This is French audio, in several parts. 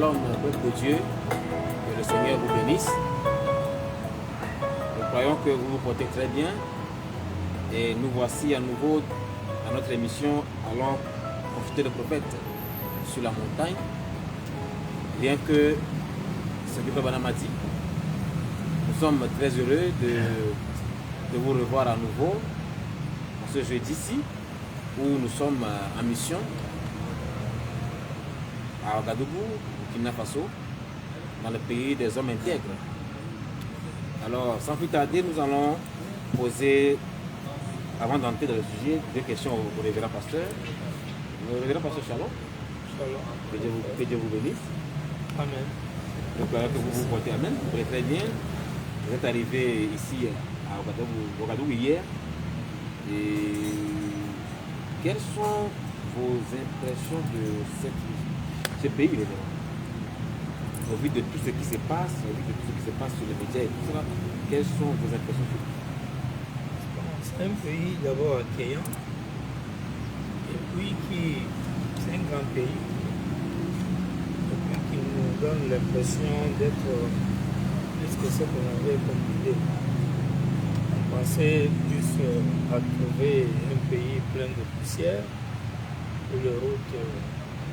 Shalom, peuple de Dieu, que le Seigneur vous bénisse. Nous croyons que vous vous portez très bien et nous voici à nouveau à notre émission Allons consulter le prophète sur la montagne. Bien que ce que Papa m'a dit, nous sommes très heureux de vous revoir à nouveau ce jeudi-ci où nous sommes en mission à Ouagadougou, au Burkina Faso, dans le pays des hommes intègres. Alors, sans plus tarder, nous allons poser, avant d'entrer dans le sujet, deux questions au révérend pasteur. Le révérend pasteur Shalom. Shalom. Que Dieu vous bénisse. Amen. Donc, que vous vous portez Amen. Vous allez très bien. Vous êtes arrivé ici à Ouagadougou hier. Et quelles sont vos impressions de ce pays, révérend? Au vu de tout ce qui se passe, au vu de tout ce qui se passe sur les médias et tout ça, quelles sont vos impressions? C'est un pays d'abord accueillant, et puis c'est un grand pays, et puis qui nous donne l'impression d'être plus que ce qu'on avait comme idée. On pensait plus à trouver un pays plein de poussière, où les routes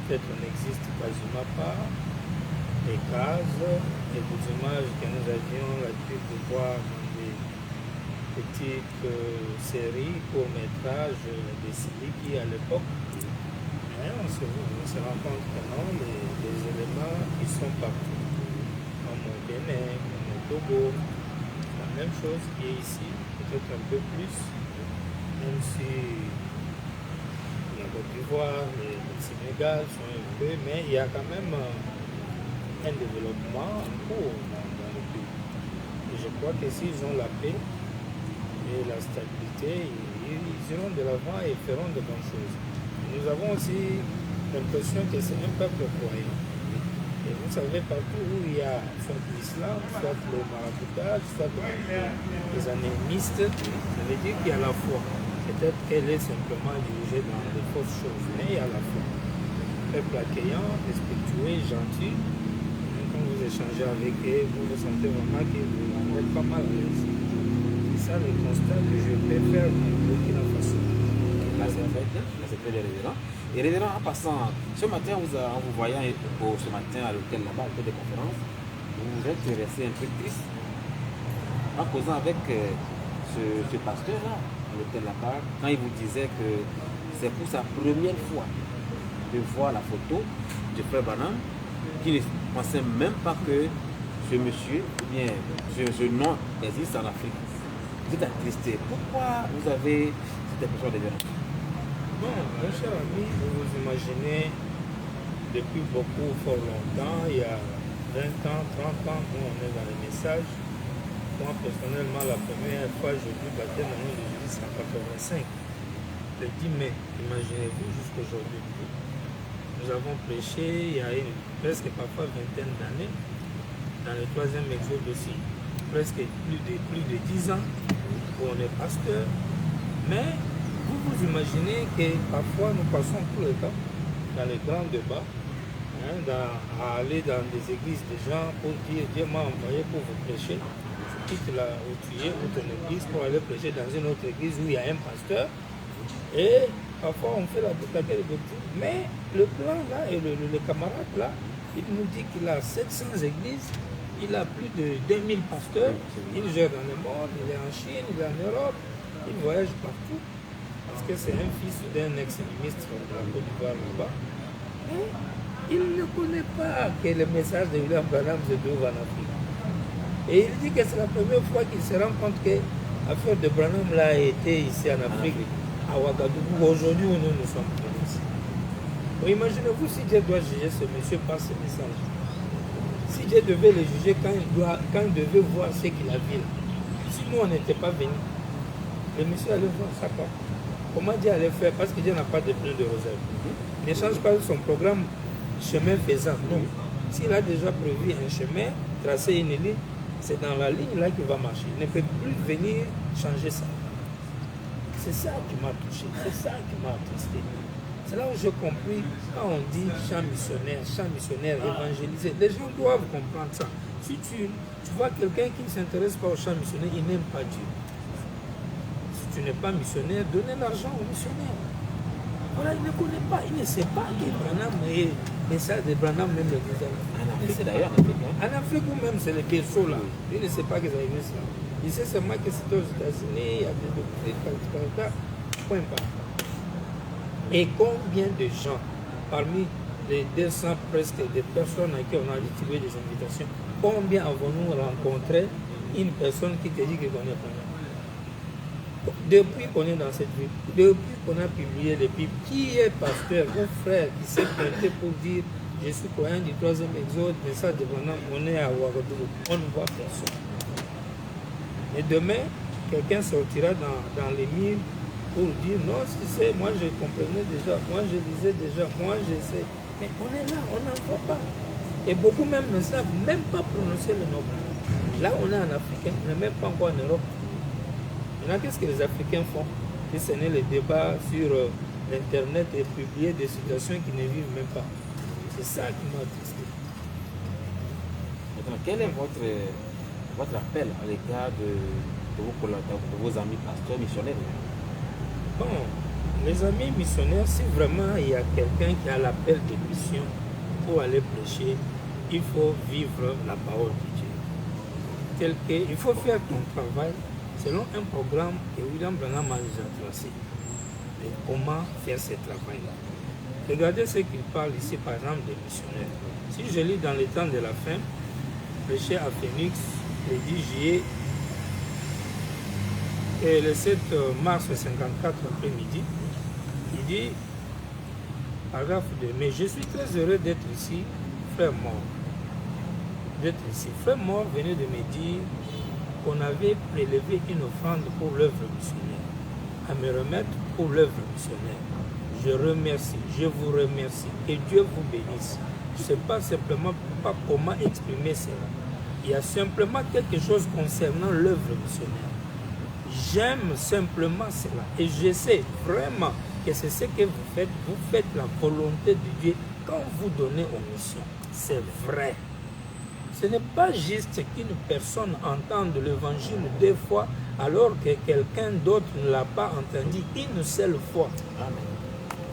peut-être n'existent quasiment pas, les cases et des images que nous avions l'habitude de voir dans des petites séries, courts-métrages des Siliki à l'époque. Mais on se rend compte que non, les éléments qui sont partout, comme au Bénin, comme au Togo, la même chose qui est ici, peut-être un peu plus, même si la Côte d'Ivoire, le Sénégal sont un peu, mais il y a quand même un développement en cours dans le pays. Et je crois que s'ils ont la paix et la stabilité, ils iront de l'avant et feront de bonnes choses. Nous avons aussi l'impression que c'est un peuple croyant. Et vous savez, partout où il y a soit l'islam, soit le maraboutage, soit les animistes, ça veut dire qu'il y a la foi. Peut-être qu'elle est simplement dirigée dans de fausses choses, mais il y a la foi. Peuple accueillant, respectueux, gentil. Quand vous échangez avec eux, vous ressentez vraiment que vous êtes pas mal à l'aise. C'est ça le constat que je peux faire dans le Burkina Faso. Là, c'est très bien, révérend. Et révérend, en passant, ce matin, en vous voyant ce matin à l'hôtel là-bas, à l'hôtel de conférence, vous vous êtes resté un peu triste en causant avec ce pasteur-là, à l'hôtel là-bas, quand il vous disait que c'est pour sa première fois de voir la photo de Frère Branham, qui ne pensait même pas que ce monsieur, ou bien ce nom existe en Afrique. Vous êtes attristé. Pourquoi vous avez cette impression de révérend? Bon, mon cher ami, vous vous imaginez, depuis beaucoup, fort longtemps, il y a 20 ans, 30 ans, nous on est dans les messages. Moi, personnellement, la première fois, j'ai vu baptême dans nom de Jésus en 1985. Le 10 mai, imaginez-vous, jusqu'aujourd'hui. Nous avons prêché il y a presque parfois vingtaine d'années, dans le 3e exode aussi, presque plus de 10 ans, où on est pasteur. Mais vous vous imaginez que parfois nous passons tout le temps dans les grands débats, à aller dans des églises des gens pour dire Dieu m'a envoyé pour vous prêcher. Tu quittes la Outillé ou ton église pour aller prêcher dans une autre église où il y a un pasteur. Et parfois on fait la doctrine, mais le plan là et le camarade là, il nous dit qu'il a 700 églises, il a plus de 2000 pasteurs, il gère dans le monde, il est en Chine, il est en Europe, il voyage partout. Parce que c'est un fils d'un ex-ministre de la Côte d'Ivoire là-bas. Il ne connaît pas que le message de William Branham se trouve en Afrique. Et il dit que c'est la première fois qu'il se rend compte que l'affaire de Branham là a été ici en Afrique, à Ouagadougou, aujourd'hui où nous sommes ici. Imaginez-vous si Dieu doit juger ce monsieur par ce message. Si Dieu devait le juger quand il devait voir ce qu'il a vu là. Si nous on n'était pas venus, le monsieur allait voir ça quoi. Comment Dieu allait faire? Parce que Dieu n'a pas de plein de rosaire. Il ne change pas son programme chemin faisant. Non. S'il a déjà prévu un chemin, tracé une ligne, c'est dans la ligne là qu'il va marcher. Il ne peut plus venir changer ça. C'est ça qui m'a touché, c'est ça qui m'a attristé. C'est là où j'ai compris, quand on dit chant missionnaire, évangéliser, les gens doivent comprendre ça. Si tu vois quelqu'un qui ne s'intéresse pas au chant missionnaire, il n'aime pas Dieu. Si tu n'es pas missionnaire, donnez l'argent aux missionnaires. Voilà, il ne connaît pas, il ne sait pas que Branham est message de Branham même l'église. En Afrique d'ailleurs, en Afrique ou même c'est les berceaux là. Il ne sait pas que ça existe là. Il sait seulement que c'est aux États-Unis, il y a des doctrines, point pas. Et combien de gens, parmi les 200 presque des personnes à qui on a distribué des invitations, combien avons-nous rencontré une personne qui te dit qu'il connaît Branham? Depuis qu'on est dans cette vie, depuis qu'on a publié les Bibles, qui est pasteur ou frère qui s'est pointé pour dire je suis croyant du 3e exode, message de Branham, on est à Ouagadougou, on ne voit personne. Et demain, quelqu'un sortira dans les mille pour dire non, c'est moi je comprenais déjà, moi je lisais déjà, moi je sais. Mais on est là, on n'en voit pas. Et beaucoup même ne savent même pas prononcer le nom. Là, on est en Africain, on n'est même pas encore en Europe. Maintenant, qu'est-ce que les Africains font? Ils ce n'est les débats sur l'Internet et publier des situations qu'ils ne vivent même pas. C'est ça qui m'a attristé. Maintenant, quel est votre appel à l'égard de vos amis pasteurs missionnaires? Bon, les amis missionnaires, si vraiment il y a quelqu'un qui a l'appel de mission pour aller prêcher, il faut vivre la parole de Dieu. Il faut faire ton travail selon un programme que William Branham a déjà tracé. Et comment faire ce travail-là? Regardez ce qu'il parle ici, par exemple, des missionnaires. Si je lis dans les temps de la fin, prêcher à Phoenix, le 10 juillet et le 7 mars 54 après-midi, il dit, paragraphe 2, mais je suis très heureux d'être ici, frère mort. D'être ici. Frère mort venait de me dire qu'on avait prélevé une offrande pour l'œuvre missionnaire, à me remettre pour l'œuvre missionnaire. Je remercie, je vous remercie, que Dieu vous bénisse. Je ne sais pas simplement pas comment exprimer cela. Il y a simplement quelque chose concernant l'œuvre missionnaire. J'aime simplement cela et je sais vraiment que c'est ce que vous faites la volonté de Dieu quand vous donnez aux missions. C'est vrai. Ce n'est pas juste qu'une personne entende l'évangile 2 fois alors que quelqu'un d'autre ne l'a pas entendu une seule fois. Amen.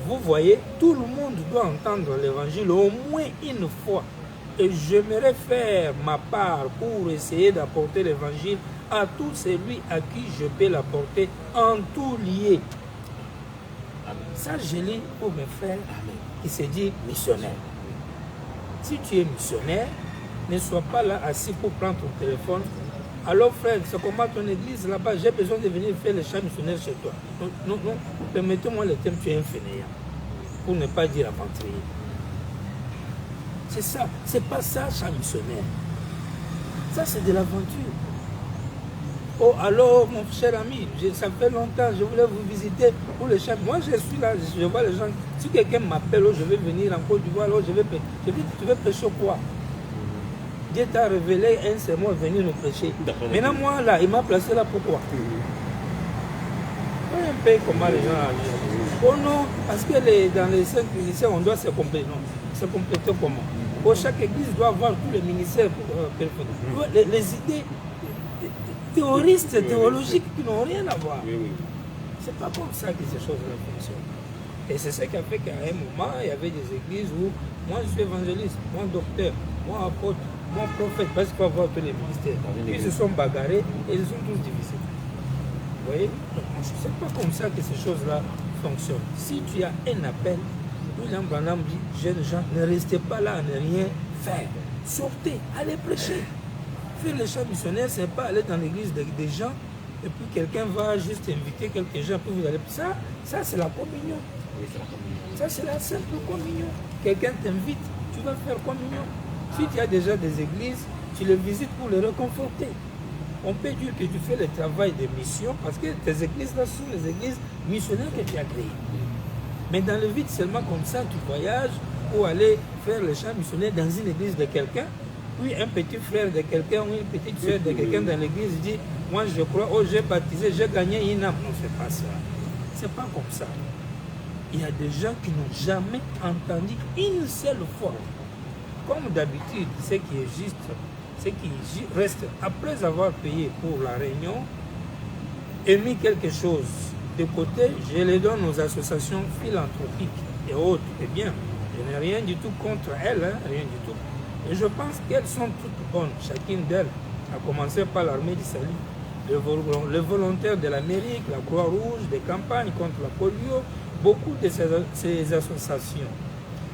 Vous voyez, tout le monde doit entendre l'évangile au moins une fois. Et j'aimerais faire ma part pour essayer d'apporter l'évangile à tout celui à qui je peux l'apporter en tout lieu. Ça, je lis pour mes frères qui se disent missionnaires. Si tu es missionnaire, ne sois pas là assis pour prendre ton téléphone. Alors frère, c'est comment ton église là-bas, j'ai besoin de venir faire le chant missionnaire chez toi. Non, permettez-moi le terme, tu es un fainéant. Pour ne pas dire aventurier. C'est ça, c'est pas ça, chant missionnaire. Ça, c'est de l'aventure. Oh, alors, mon cher ami, ça fait longtemps, je voulais vous visiter pour le chant. Moi, je suis là, je vois les gens. Si quelqu'un m'appelle, oh, je vais venir en Côte d'Ivoire, oh, je vais tu veux prêcher quoi? Dieu t'a révélé un sermon, venir nous prêcher. Maintenant, moi, là, il m'a placé là, pourquoi? Voyez un peu comment les gens agissent. Oh non, parce que dans les 5 ministères, on doit se compléter. Non, se compléter comment? Oh, chaque église doit avoir tous les ministères. Les idées théoristes, théologiques qui n'ont rien à voir. C'est pas comme ça que ces choses-là fonctionnent. Et c'est ce qui a fait qu'à un moment, il y avait des églises où moi je suis évangéliste, moi docteur, moi apôtre, moi prophète, parce qu'il faut avoir tous les ministères. Puis ils se sont bagarrés et ils sont tous divisés. Vous voyez? C'est pas comme ça que ces choses-là fonctionnent. Si tu as un appel, William Branham dit, jeunes gens, ne restez pas là à ne rien faire. Sortez, allez prêcher. Faire le chant missionnaire, c'est pas aller dans l'église des gens et puis quelqu'un va juste inviter quelques gens pour vous aller. Ça c'est la communion. Oui, c'est la communion. Ça c'est la simple communion. Quelqu'un t'invite, tu vas faire communion. Si tu as déjà des églises, tu les visites pour les réconforter. On peut dire que tu fais le travail de mission parce que tes églises là sont les églises missionnaires que tu as créées. Mais dans le vide, seulement comme ça, tu voyages pour aller faire le chant missionnaire dans une église de quelqu'un. Puis un petit frère de quelqu'un ou une petite soeur de quelqu'un dans l'église dit, moi je crois, oh j'ai baptisé, j'ai gagné une âme. Non, c'est pas ça. C'est pas comme ça. il y a des gens qui n'ont jamais entendu une seule fois. Comme d'habitude, ce qui est juste, ce qui reste, après avoir payé pour la réunion, et mis quelque chose de côté, je les donne aux associations philanthropiques et autres. Eh bien, je n'ai rien du tout contre elles, hein, rien du tout. Et je pense qu'elles sont toutes bonnes, chacune d'elles, à commencer par l'armée du salut, les volontaires de l'Amérique, la Croix-Rouge, des campagnes contre la polio, beaucoup de ces associations.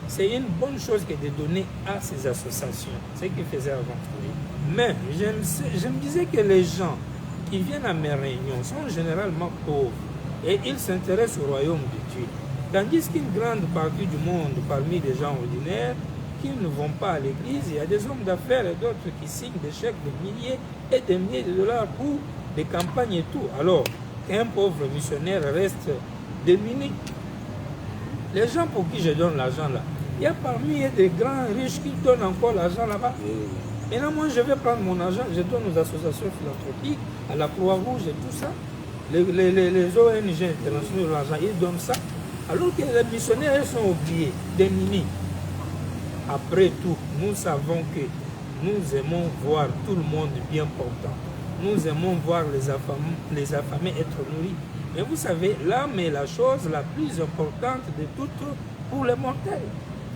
C'est une bonne chose que de donner à ces associations, ce qu'ils faisaient avant. Mais je me disais que les gens qui viennent à mes réunions sont généralement pauvres et ils s'intéressent au royaume de Dieu. Tandis qu'une grande partie du monde, parmi les gens ordinaires, qui ne vont pas à l'église, il y a des hommes d'affaires et d'autres qui signent des chèques de milliers et des milliers de dollars pour des campagnes et tout. Alors qu'un pauvre missionnaire reste démuni. Les gens pour qui je donne l'argent là, il y a parmi eux des grands riches qui donnent encore l'argent là-bas. Maintenant, moi, je vais prendre mon argent, je donne aux associations philanthropiques, à la Croix-Rouge et tout ça. Les ONG internationaux, l'argent, ils donnent ça. Alors que les missionnaires, ils sont oubliés, démunis. Après tout, nous savons que nous aimons voir tout le monde bien portant. Nous aimons voir les affamés être nourris. Mais vous savez, l'âme est la chose la plus importante de toutes pour les mortels.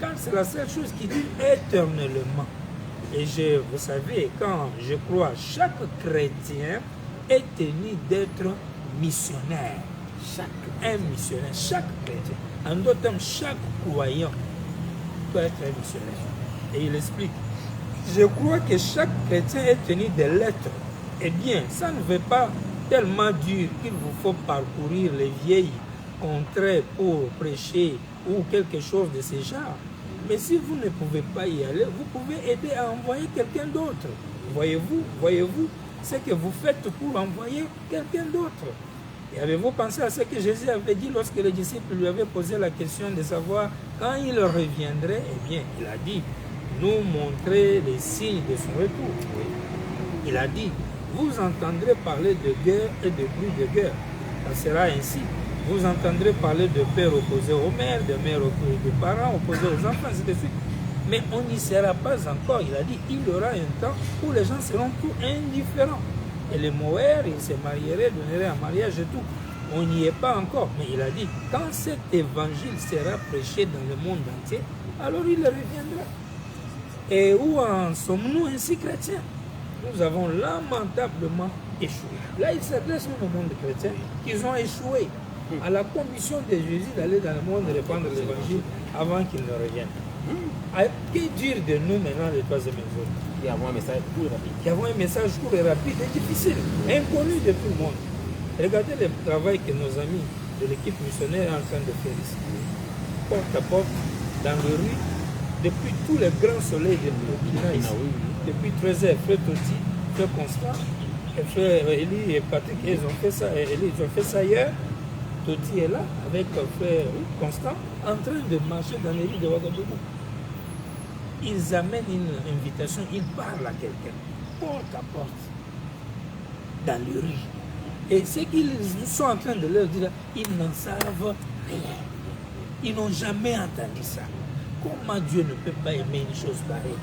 Car c'est la seule chose qui dure éternellement. Et vous savez, quand je crois, chaque chrétien est tenu d'être missionnaire. Un missionnaire, chaque chrétien. En d'autres termes, chaque croyant peut être un missionnaire. Et il explique. Je crois que chaque chrétien est tenu de l'être. Eh bien, ça ne veut pas tellement dire qu'il vous faut parcourir les vieilles contrées pour prêcher ou quelque chose de ce genre. Mais si vous ne pouvez pas y aller, vous pouvez aider à envoyer quelqu'un d'autre. Voyez-vous ce que vous faites pour envoyer quelqu'un d'autre. Et avez-vous pensé à ce que Jésus avait dit lorsque les disciples lui avaient posé la question de savoir quand il reviendrait? Eh bien, il a dit, nous montrer les signes de son retour. Il a dit, vous entendrez parler de guerre et de bruit de guerre. Ça sera ainsi. Vous entendrez parler de pères opposés aux mères, de mères opposées aux parents, opposés aux enfants, ainsi de suite. Mais on n'y sera pas encore. Il a dit, il y aura un temps où les gens seront tout indifférents. Et les Moërs, ils se marieraient, donneraient un mariage et tout. On n'y est pas encore. Mais il a dit, quand cet évangile sera prêché dans le monde entier, alors il reviendra. Et où en sommes-nous ainsi chrétiens? Nous avons lamentablement échoué. Là, il s'adresse au monde chrétien qu'ils ont échoué à la commission de Jésus d'aller dans le monde et répandre l'évangile avant qu'il ne revienne. Que dire de nous maintenant, les troisième maisons? Qui avons un message court et rapide. Qui avons un message court et rapide et difficile, inconnu de tout le monde. Regardez le travail que nos amis de l'équipe missionnaire sont en train de faire ici. Porte à porte, dans les rues, depuis tous les grands soleils de Burkina ici. Depuis 13 heures, Frère Toti, Frère Constant, et Frère Élie et Patrick, ils ont fait ça, ils ont fait ça hier. Toti est là, avec Frère Constant, en train de marcher dans les rues de Ouagadougou. Ils amènent une invitation, ils parlent à quelqu'un, porte à porte, dans les rues. Et ce qu'ils sont en train de leur dire, ils n'en savent rien. Ils n'ont jamais entendu ça. Comment Dieu ne peut pas aimer une chose pareille?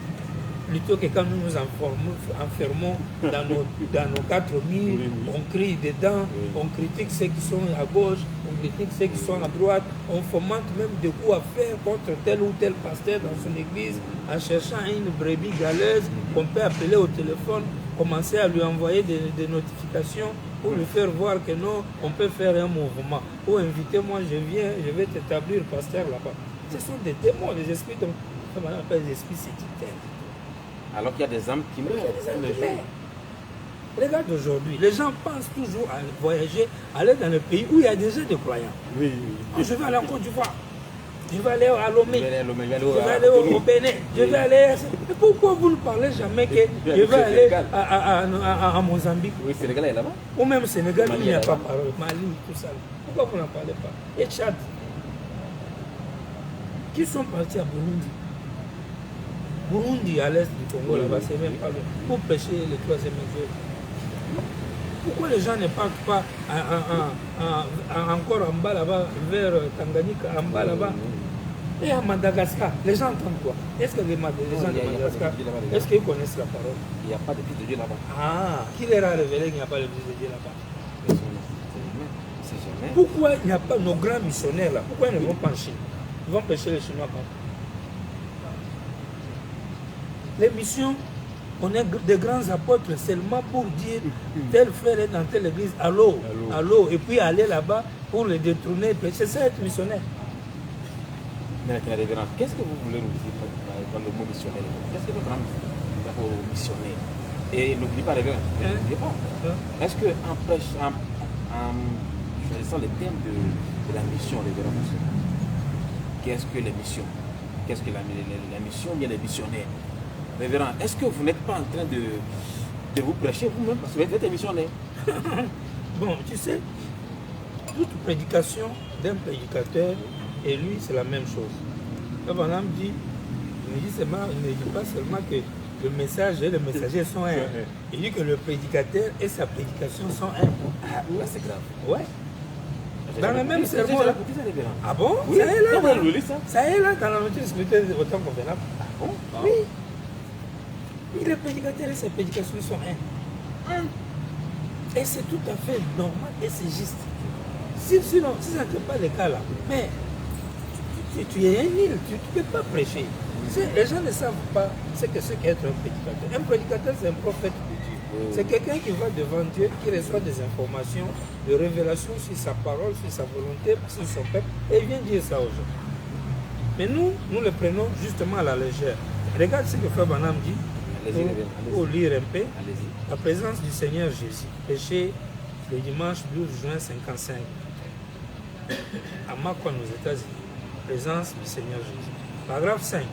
Plutôt que quand nous nous enfermons dans nos 4 murs, on crie dedans, on critique ceux qui sont à gauche, on critique ceux qui sont à droite, on fomente même des coups à faire contre tel ou tel pasteur dans son église en cherchant une brebis galeuse qu'on peut appeler au téléphone, commencer à lui envoyer des notifications pour lui faire voir que non, on peut faire un mouvement. Ou invitez-moi, je viens, je vais t'établir pasteur là-bas. Ce sont des démons, des esprits, comme on appelle des esprits séditaires. Alors qu'il y a des âmes qui meurent. Regarde aujourd'hui, les gens pensent toujours à voyager, aller dans le pays où il y a déjà des croyants. Oui. Je vais aller en Côte d'Ivoire, je vais aller à Lomé, Je vais aller au Bénin, je vais aller. Mais pourquoi vous ne parlez jamais que je vais aller à Mozambique? Oui, Sénégal est là-bas. Ou même Sénégal, Mali il n'y a est pas là-bas. parole. Mali, tout ça. Pourquoi vous n'en parlez pas? Et Tchad, qui sont partis à Burundi? Burundi, à l'est du Congo, là-bas, c'est même pas le. Pour pêcher les troisième mesures. Pourquoi les gens ne partent pas encore en bas là-bas, vers Tanganyika, en bas là-bas? Et à Madagascar, les gens entendent quoi? Est-ce que les gens de Madagascar, est-ce qu'ils connaissent la parole? Il n'y a pas de fils de Dieu là-bas. Ah, qui leur a révélé qu'il n'y a pas de fils de Dieu là-bas? C'est jamais. Pourquoi il n'y a pas nos grands missionnaires là? Pourquoi ils ne vont pas en Chine? Ils vont pêcher les Chinois quand? Les missions, on est des grands apôtres seulement pour dire tel frère est dans telle église, allô, allô, et puis aller là-bas pour les détourner. C'est ça être missionnaire. Mais la révérence, qu'est-ce que vous voulez nous dire dans le mot missionnaire? Qu'est-ce que vous voulez pour missionnaire? Et n'oubliez pas, révérence, n'oubliez pas. Est-ce qu'en choisissant le thème de la mission, révérence, qu'est-ce que les missions? Qu'est-ce que la mission? Il y a les missionnaires. Révérend, est-ce que vous n'êtes pas en train de vous prêcher vous-même parce que vous êtes missionnaire? Bon, tu sais, toute prédication d'un prédicateur et lui, c'est la même chose. Le bonhomme dit, il ne dit pas seulement que le message et le messager sont un. Il dit que le prédicateur et sa prédication sont un. Ah, là, c'est grave. Ouais. Dans le même sermon. Ah bon? Oui. Ça est là. Ça est là dans la notice spirituelle de autant convenable. Ah bon? Oui. Et le prédicateur et sa prédication sont un. Et c'est tout à fait normal et c'est juste. Sinon, si ça n'était pas le cas là, mais tu es un île, tu ne peux pas prêcher. Les gens ne savent pas ce qu'est être un prédicateur. Un prédicateur, c'est un prophète de Dieu. C'est quelqu'un qui va devant Dieu, qui reçoit des informations, de révélations sur sa parole, sur sa volonté, sur son peuple, et il vient dire ça aux gens. Mais nous le prenons justement à la légère. Regarde ce que Frère Branham dit. Pour lire un peu. La présence du Seigneur Jésus, péché le dimanche 12 juin 55, à Macon aux États-Unis. Présence du Seigneur Jésus. Paragraphe 5.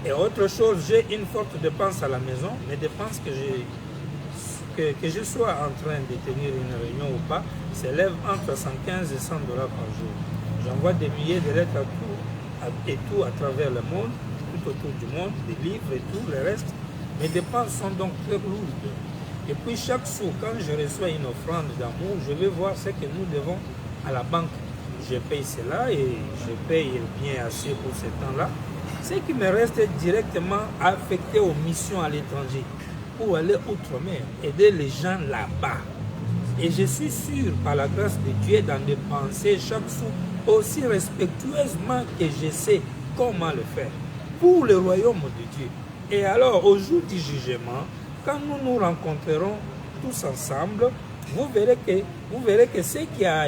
Et autre chose, j'ai une forte dépense à la maison, mais dépenses que je sois en train de tenir une réunion ou pas, s'élève entre 115 et 100 $ par jour. J'envoie des milliers de lettres à tout à travers le monde, tout autour du monde, des livres et tout, le reste. Mes dépenses sont donc très lourdes. Et puis chaque sou, quand je reçois une offrande d'amour, je vais voir ce que nous devons à la banque. Je paye cela et je paye bien assez pour ce temps-là. Ce qui me reste directement affecté aux missions à l'étranger, pour aller outre-mer, aider les gens là-bas. Et je suis sûr, par la grâce de Dieu, d'en dépenser chaque sou aussi respectueusement que je sais comment le faire, pour le royaume de Dieu. Et alors, au jour du jugement, quand nous nous rencontrerons tous ensemble, vous verrez que ce qui a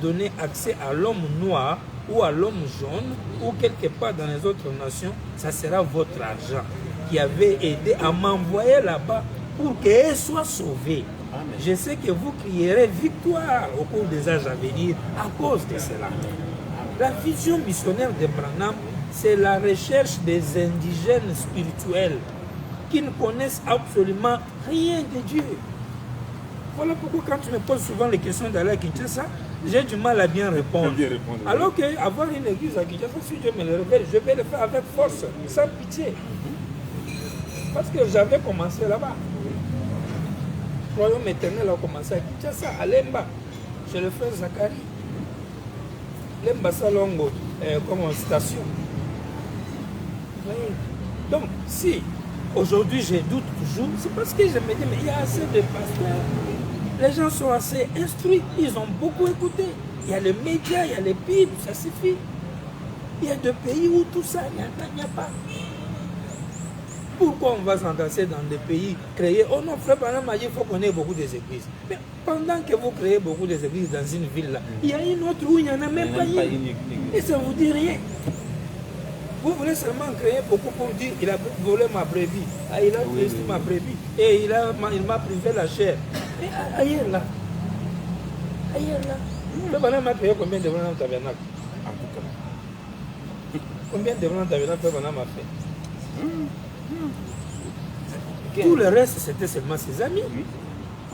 donné accès à l'homme noir ou à l'homme jaune ou quelque part dans les autres nations, ça sera votre argent qui avait aidé à m'envoyer là-bas pour qu'elle soit sauvée. Amen. Je sais que vous crierez victoire au cours des âges à venir à cause de cela. La vision missionnaire de Branham, c'est la recherche des indigènes spirituels qui ne connaissent absolument rien de Dieu. Voilà pourquoi quand tu me poses souvent les questions d'aller à Kinshasa, j'ai du mal à bien répondre. Alors qu'avoir une église à Kinshasa, si Dieu me le révèle, je vais le faire avec force, sans pitié. Parce que j'avais commencé là-bas. Le royaume éternel a commencé à Kinshasa, à Lemba, chez le frère Zacharie. Lemba Salongo, comme station. Donc, si aujourd'hui je doute toujours, c'est parce que je me dis, mais il y a assez de pasteurs. Les gens sont assez instruits, ils ont beaucoup écouté. Il y a les médias, il y a les Bibles, ça suffit. Il y a des pays où tout ça, il n'y a pas. Pourquoi on va s'entasser dans des pays créés? Oh non, frère Branham m'a dit qu'il faut qu'on ait beaucoup des églises. Mais pendant que vous créez beaucoup des églises dans une ville là, il y a une autre où il n'y en a même pas une. Et ça ne vous dit rien. Vous voulez seulement créer beaucoup pour dire il a volé ma brebis, il a volé ma brebis, et il m'a privé la chair. Mais ailleurs là, le Branham a créé combien de Branham Tabernacle? En tout cas. Combien de Branham Tabernacle le Branham a fait? Tout le reste, c'était seulement ses amis.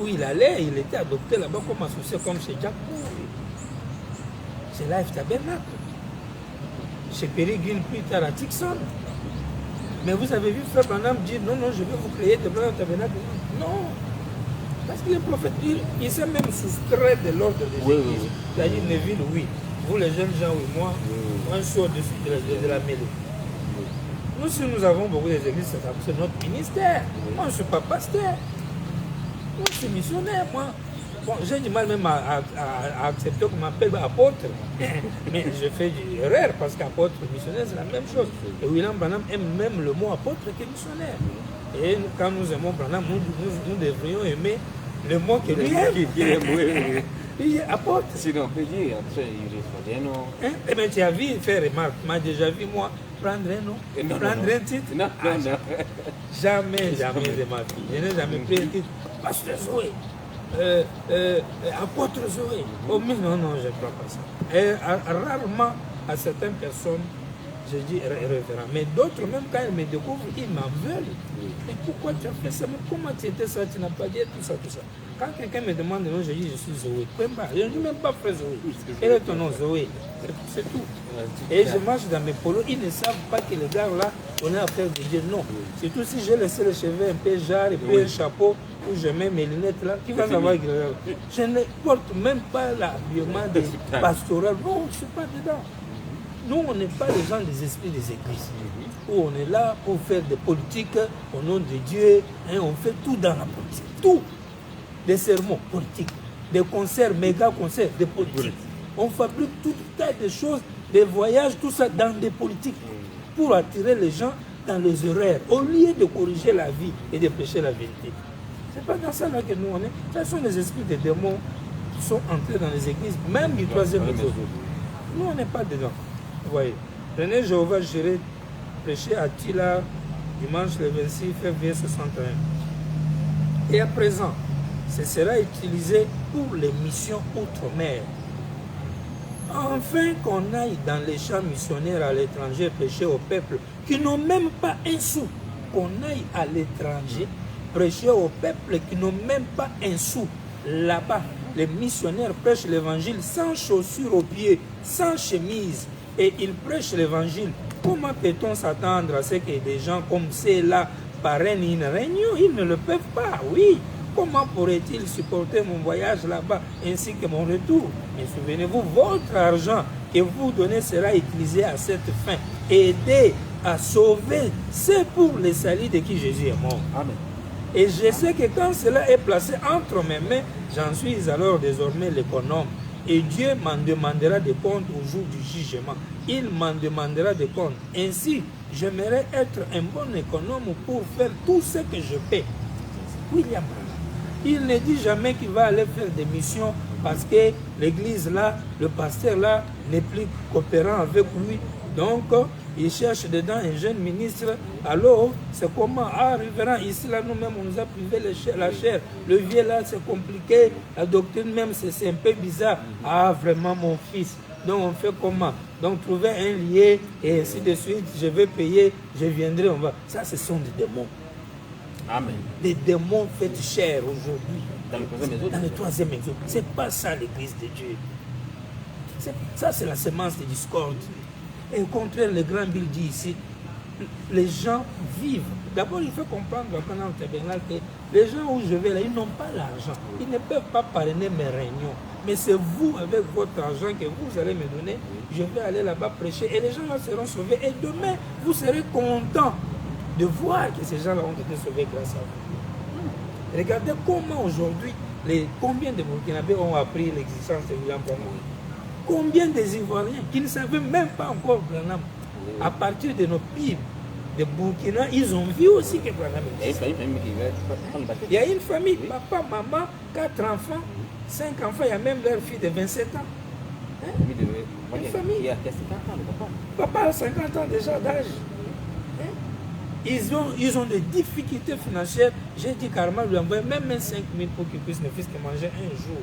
Où il allait, il était adopté là-bas comme associé, comme chez Jack. Chez Life Tabernacle. Chez Perry Green, plus tard à Tixon. Mais vous avez vu Frère Branham dire non, non, je vais vous créer de blancs tabernacles. Non. Parce que le prophète, il s'est même soustrait de l'ordre des églises. C'est-à-dire Neville, oui. Vous les jeunes gens, oui. Moi, je suis au-dessus de la mêlée. Nous, si nous avons beaucoup d'églises, c'est notre ministère. Moi, je ne suis pas pasteur. Moi, je suis missionnaire, moi. Bon, j'ai du mal même à accepter qu'on m'appelle apôtre. Mais je fais du erreur parce qu'apôtre et missionnaire, c'est la même chose. Et William Branham aime même le mot apôtre que missionnaire. Et quand nous aimons Branham, nous devrions aimer le mot que lui aime. Il est apôtre. Sinon, on peut dire, il répondait non. Eh bien, tu as vu faire remarque. Tu m'as déjà vu, moi, prendre un nom, prendre un titre. Non, non, non. Jamais de ma vie. Je n'ai jamais pris un titre. Pasteur Zoé. Apôtre Zoé. Oh, mais non, non, je ne prends pas ça. Et rarement, à certaines personnes, je dis révérend. Mais d'autres, même quand ils me découvrent, ils m'en veulent. Mais pourquoi tu as fait ça? Mais comment tu étais ça? Tu n'as pas dit tout ça, tout ça. Quand quelqu'un me demande, non, je dis je suis Zoé. Je ne dis même pas frère Zoé. Quel est ton nom, Zoé? C'est tout. Et je marche dans mes polos, ils ne savent pas que les gars là, on est à faire de Dieu. Non. Surtout si j'ai laissé les cheveux un peu jarre et puis un chapeau où je mets mes lunettes là, qui va savoir que je ne porte même pas l'habillement des pastorales. Non, je ne suis pas dedans. Nous, on n'est pas les gens des esprits des églises. Où on est là pour faire des politiques au nom de Dieu. Hein, on fait tout dans la politique. Tout. Des sermons politiques, des concerts, méga concerts, des politiques. On fabrique tout tas de choses, des voyages, tout ça dans des politiques. Pour attirer les gens dans les erreurs. Au lieu de corriger la vie et de prêcher la vérité. C'est pas dans ça là que nous on est. Ce sont les esprits des démons qui sont entrés dans les églises, même du troisième épisode. Nous on n'est pas dedans. Vous voyez. René Jéhovah Jiré prêché à Tila dimanche le 26 février 61. Et à présent, ce sera utilisé pour les missions outre-mer. Enfin qu'on aille dans les champs missionnaires à l'étranger prêcher aux peuples qui n'ont même pas un sou. Qu'on aille à l'étranger prêcher aux peuples qui n'ont même pas un sou. Là-bas, les missionnaires prêchent l'évangile sans chaussures aux pieds, sans chemise. Et ils prêchent l'évangile. Comment peut-on s'attendre à ce que des gens comme ceux-là parrainent une réunion? Ils ne le peuvent pas, oui. Comment pourraient-ils supporter mon voyage là-bas ainsi que mon retour? Mais souvenez-vous, votre argent que vous donnez sera utilisé à cette fin. Aider à sauver, c'est pour le salut de qui Jésus est mort. Amen. Et je sais que quand cela est placé entre mes mains, j'en suis alors désormais l'économe. Et Dieu m'en demandera des comptes au jour du jugement. Il m'en demandera des comptes. Ainsi, j'aimerais être un bon économe pour faire tout ce que je fais. William Branham. Il ne dit jamais qu'il va aller faire des missions parce que l'église là, le pasteur là, n'est plus coopérant avec lui. Donc, il cherche dedans un jeune ministre. Alors, c'est comment? Ah, révérend, ici là, nous-mêmes, on nous a privé la chair. Le vieux là, c'est compliqué. La doctrine même, c'est un peu bizarre. Ah, vraiment, mon fils. Donc, on fait comment? Donc, trouver un lié et ainsi de suite. Je vais payer, je viendrai, on va. Ça, ce sont des démons. Amen. Les démons font chair aujourd'hui. Dans le troisième exode. C'est pas ça l'église de Dieu. Ça, c'est la semence de discorde. Et au contraire, le grand Bill dit ici, les gens vivent. D'abord, il faut comprendre pendant le tabernacle que les gens où je vais là, ils n'ont pas l'argent. Ils ne peuvent pas parrainer mes réunions. Mais c'est vous, avec votre argent que vous allez me donner, je vais aller là-bas prêcher. Et les gens là seront sauvés. Et demain, vous serez contents de voir que ces gens-là ont été sauvés grâce à vous. Regardez comment aujourd'hui, combien de Burkinabés ont appris l'existence de William Branham. Combien des Ivoiriens qui ne savaient même pas encore Branham, à partir de nos PIB de Burkina, ils ont vu aussi que Branham existait. Il y a une famille, papa, maman, 4 enfants, 5 enfants, il y a même leur fille de 27 ans. Hein? Une famille. Papa a 50 ans déjà d'âge. Ils ont des difficultés financières. J'ai dit carrément, lui envoyer même 5 000 pour qu'il puisse ne fût que manger un jour.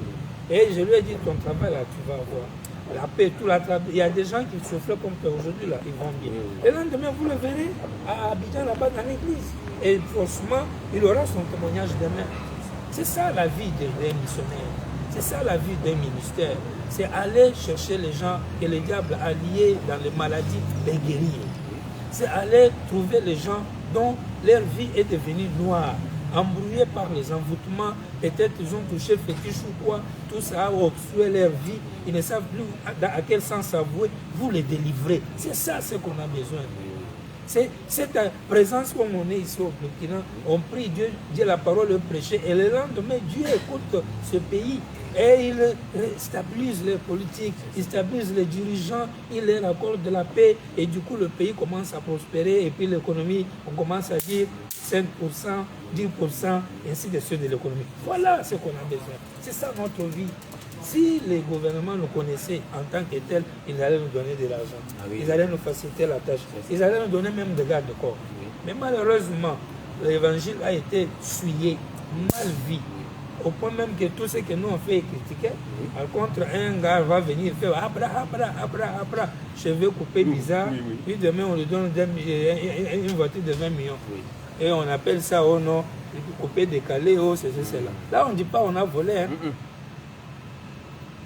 Et je lui ai dit, ton travail là, tu vas avoir la paix, tout la travail. Il y a des gens qui souffrent comme toi aujourd'hui là, ils vont bien. Et le lendemain, vous le verrez à Abidjan là-bas dans l'église. Et forcément, il aura son témoignage demain. C'est ça la vie d'un missionnaire. C'est ça la vie d'un ministère. C'est aller chercher les gens que le diable a liés dans les maladies, les guérir. c'est aller trouver les gens dont leur vie est devenue noire, embrouillés par les envoûtements, peut-être ils ont touché le fétiche ou quoi, tout ça a obstrué leur vie, ils ne savent plus à quel sens avouer, vous les délivrez. C'est ça ce qu'on a besoin. C'est cette présence comme on est ici au Burkina, on prie Dieu, dit la parole, le prêcher, et le lendemain, Dieu écoute ce pays. Et il stabilise les politiques, il stabilise les dirigeants, il leur accorde de la paix, et du coup le pays commence à prospérer, et puis l'économie, on commence à dire 5%, 10%, et ainsi de suite de l'économie. Voilà ce qu'on a besoin. C'est ça notre vie. Si les gouvernements nous connaissaient en tant que tels, ils allaient nous donner de l'argent. Ah oui. Ils allaient nous faciliter la tâche. Ils allaient nous donner même des garde-corps. Oui. Mais malheureusement, l'évangile a été souillé, mal vu. Au point même que tout ce que nous on fait est critiqué. Oui. Par contre, un gars va venir faire abra, cheveux coupés bizarres. Oui, oui. Puis demain, on lui donne une voiture de 20 millions. Oui. Et on appelle ça, oh non, coupé, décalé, oh, c'est cela. Là, on ne dit pas on a volé. Hein.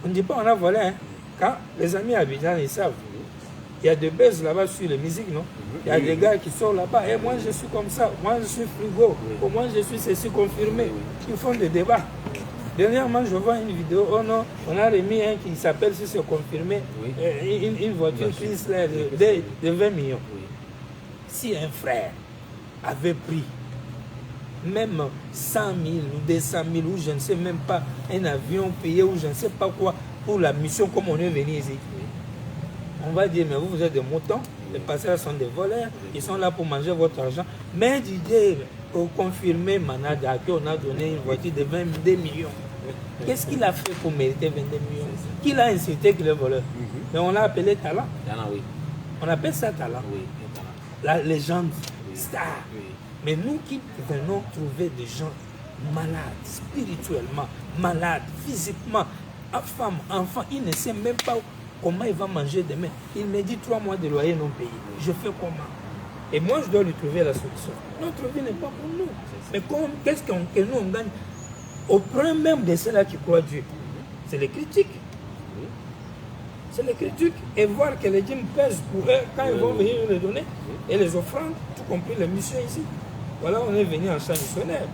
On ne dit pas on a volé. Hein. Quand les amis habitants, ils savent. Il y a des buzz là-bas sur les musiques, non? Il y a des gars qui sortent là-bas. Et moi, je suis comme ça. Moi, je suis frigo. Pour moi, je suis ceci confirmé. Ils font des débats. Dernièrement, je vois une vidéo. Oh non, on a remis un qui s'appelle, si c'est confirmé, une voiture Chrysler de 20 millions. Si un frère avait pris même 100 000 ou 200 000 ou je ne sais même pas, un avion payé ou je ne sais pas quoi pour la mission comme on est venu ici. On va dire, mais vous êtes des moutons, les passagers sont des voleurs, ils sont là pour manger votre argent. Mais d'idée, pour confirmer Manada, qu'on a donné une voiture de 22 millions. Qu'est-ce qu'il a fait pour mériter 22 millions? Qui l'a incité que le voleur? Mais on l'a appelé talent. On appelle ça talent. La légende, star. Mais nous qui venons trouver des gens malades, spirituellement, malades, physiquement, femmes, enfants, ils ne savent même pas comment il va manger demain. Il me dit 3 mois de loyer non payé. Je fais comment? Et moi, je dois lui trouver la solution. Notre vie n'est pas pour nous. Mais qu'est-ce que nous on gagne? Au point même de ceux-là qui croient Dieu, c'est les critiques. C'est les critiques. Et voir que les dîmes pèsent pour eux quand ils vont venir nous les donner. Et les offrandes, tout compris les missions ici. Voilà, on est venu en champ missionnaire.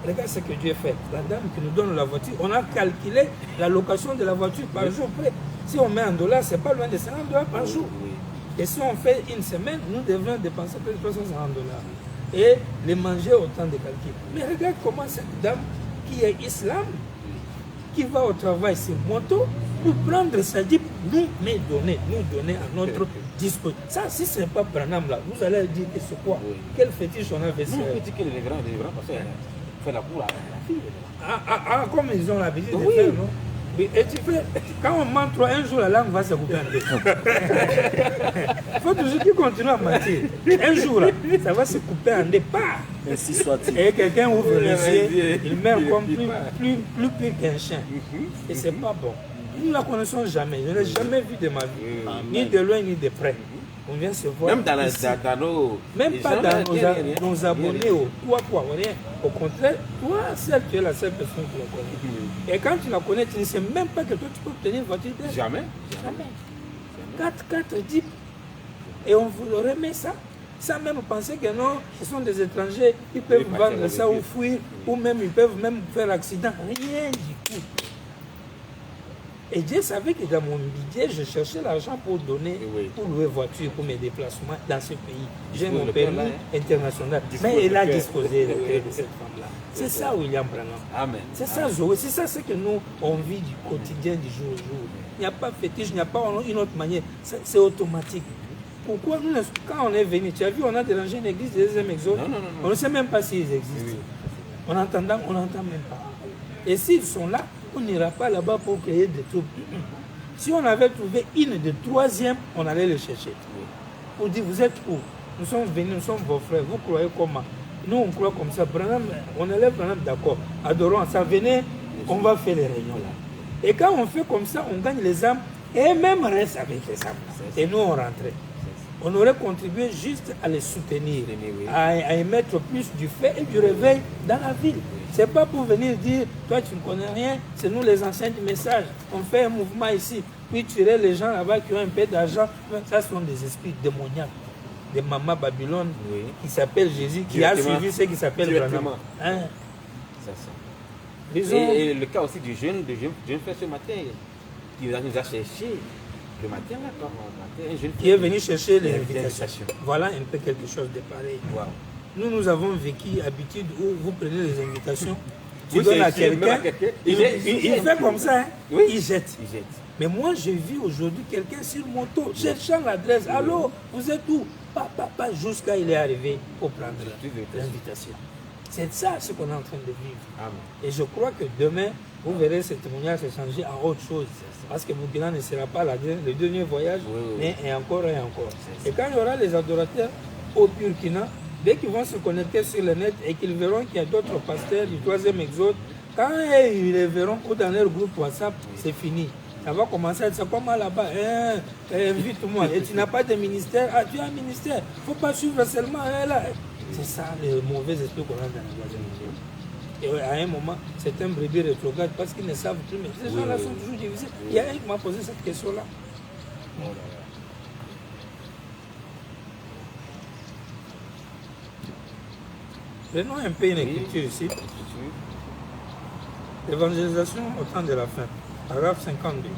Regarde ce que Dieu fait. La dame qui nous donne la voiture, on a calculé la location de la voiture par jour près. Si on met en dollars, c'est pas loin de 50 $ par jour. Et si on fait une semaine, nous devons dépenser plus de 350 $. Et les manger autant de calculs. Mais regarde comment cette dame qui est islam, qui va au travail sur moto, pour prendre sa dîme, nous donner à notre disposition. Ça, si ce n'est pas Branham là, vous allez dire que c'est quoi? Quel fétiche on a fait? Nous, on dit que les grands, parce qu'il fait la cour à la fille. Comme ils ont l'habitude de faire, non? Et tu fais, quand on ment trop, un jour la langue va se couper en deux. Il faut toujours qu'il continue à mentir. Un jour, là, ça va se couper en deux. Ainsi soit-il. Et quelqu'un ouvre les yeux, il meurt comme plus pire qu'un chien. Et c'est pas bon. Nous ne la connaissons jamais. Je n'ai jamais vu de ma vie. Ni de loin, ni de près. On vient se voir. Même dans nos. Même pas dans nos abonnés. Toi, rien. Au contraire, toi, seul, tu es la seule personne qui la connaît. Et quand tu la connais, tu ne sais même pas que toi, tu peux obtenir une voiture d'elle. Jamais. 4 Jeep. Et on vous remet ça. Sans même penser que non, ce sont des étrangers. Ils peuvent vendre ça ou fuir. Ou même, ils peuvent même faire accident. Rien du tout. Et Dieu savait que dans mon budget, je cherchais l'argent pour donner, pour louer voiture, pour mes déplacements dans ce pays. J'ai mon permis international. Mais il a disposé le cœur de cette femme-là. C'est ça, William Branham. Amen. C'est ça, Zoé. C'est ça ce que nous, on vit du quotidien, du jour au jour. Il n'y a pas fétiche, il n'y a pas une autre manière. C'est automatique. Pourquoi nous, quand on est venu, tu as vu, on a dérangé une église des deuxième exode. On ne sait même pas s'ils existent. On n'entend même pas. Et s'ils sont là, on n'ira pas là-bas pour créer des troubles. Si on avait trouvé une de troisième, on allait le chercher. Pour dire, vous êtes où? Nous sommes venus, nous sommes vos frères. Vous croyez comment? Nous, on croit comme ça. On élève Branham, d'accord. Adorons ça. Venez, on va faire les réunions là. Et quand on fait comme ça, on gagne les âmes. Et même reste avec les âmes. Et nous, on rentrait. On aurait contribué juste à les soutenir, à émettre plus du fait et du réveil dans la ville. Ce n'est pas pour venir dire, toi tu ne connais rien, c'est nous les anciens du message. On fait un mouvement ici, puis tuer les gens là-bas qui ont un peu d'argent. Ça sont des esprits démoniaques. de Maman Babylone, Oui. qui s'appelle Jésus, qui a Directement. suivi ce qui s'appelle Branham. Directement. Hein? C'est ça. Ils ont- Et le cas aussi du jeune frère ce matin, qui nous a cherché le matin, là, quand on matin, un jeune qui est frère venu chercher les l'invitation. invitations. Voilà un peu quelque chose de pareil. Wow. Nous avons vécu habitude où vous prenez les invitations, tu Vous donnes à cherchez même à quelqu'un, quelqu'un, il jette. fait comme ça, hein? Oui. Il jette. Il jette. Mais moi, j'ai vu aujourd'hui quelqu'un sur moto, cherchant l'adresse. Allô, vous êtes où? Pas jusqu'à il est arrivé pour prendre l'invitation. C'est ça ce qu'on est en train de vivre. Amen. Et je crois que demain, vous verrez ce témoignage se changer à autre chose. Parce que Burkina ne sera pas le dernier voyage, Oui, oui. mais et encore et encore. C'est Et quand il y aura les adorateurs au Burkina, dès qu'ils vont se connecter sur le net et qu'ils verront qu'il y a d'autres pasteurs du 3e exode, quand ils les verront ou dans leur groupe WhatsApp, c'est fini. Ça va commencer à dire, c'est comment là-bas, invite-moi. Et tu n'as pas de ministère. Ah, tu as un ministère. Il ne faut pas suivre seulement là. C'est ça le mauvais esprit qu'on a dans la voisine. Et à un moment, c'est un brebis rétrograde parce qu'ils ne savent plus. Mais ces gens-là sont toujours divisés. Il y a un qui m'a posé cette question-là. Oh là là. Prenons un peu une écriture ici. Évangélisation au temps de la fin. Paragraphe 52.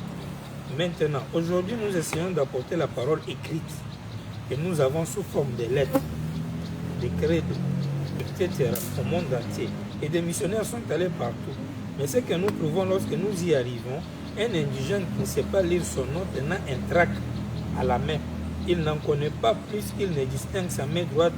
Maintenant, aujourd'hui, nous essayons d'apporter la parole écrite que nous avons sous forme de lettres, de credos, etc. au monde entier. Et des missionnaires sont allés partout. Mais ce que nous trouvons lorsque nous y arrivons, un indigène qui ne sait pas lire son nom tenant un tract à la main, il n'en connaît pas plus qu'il ne distingue sa main droite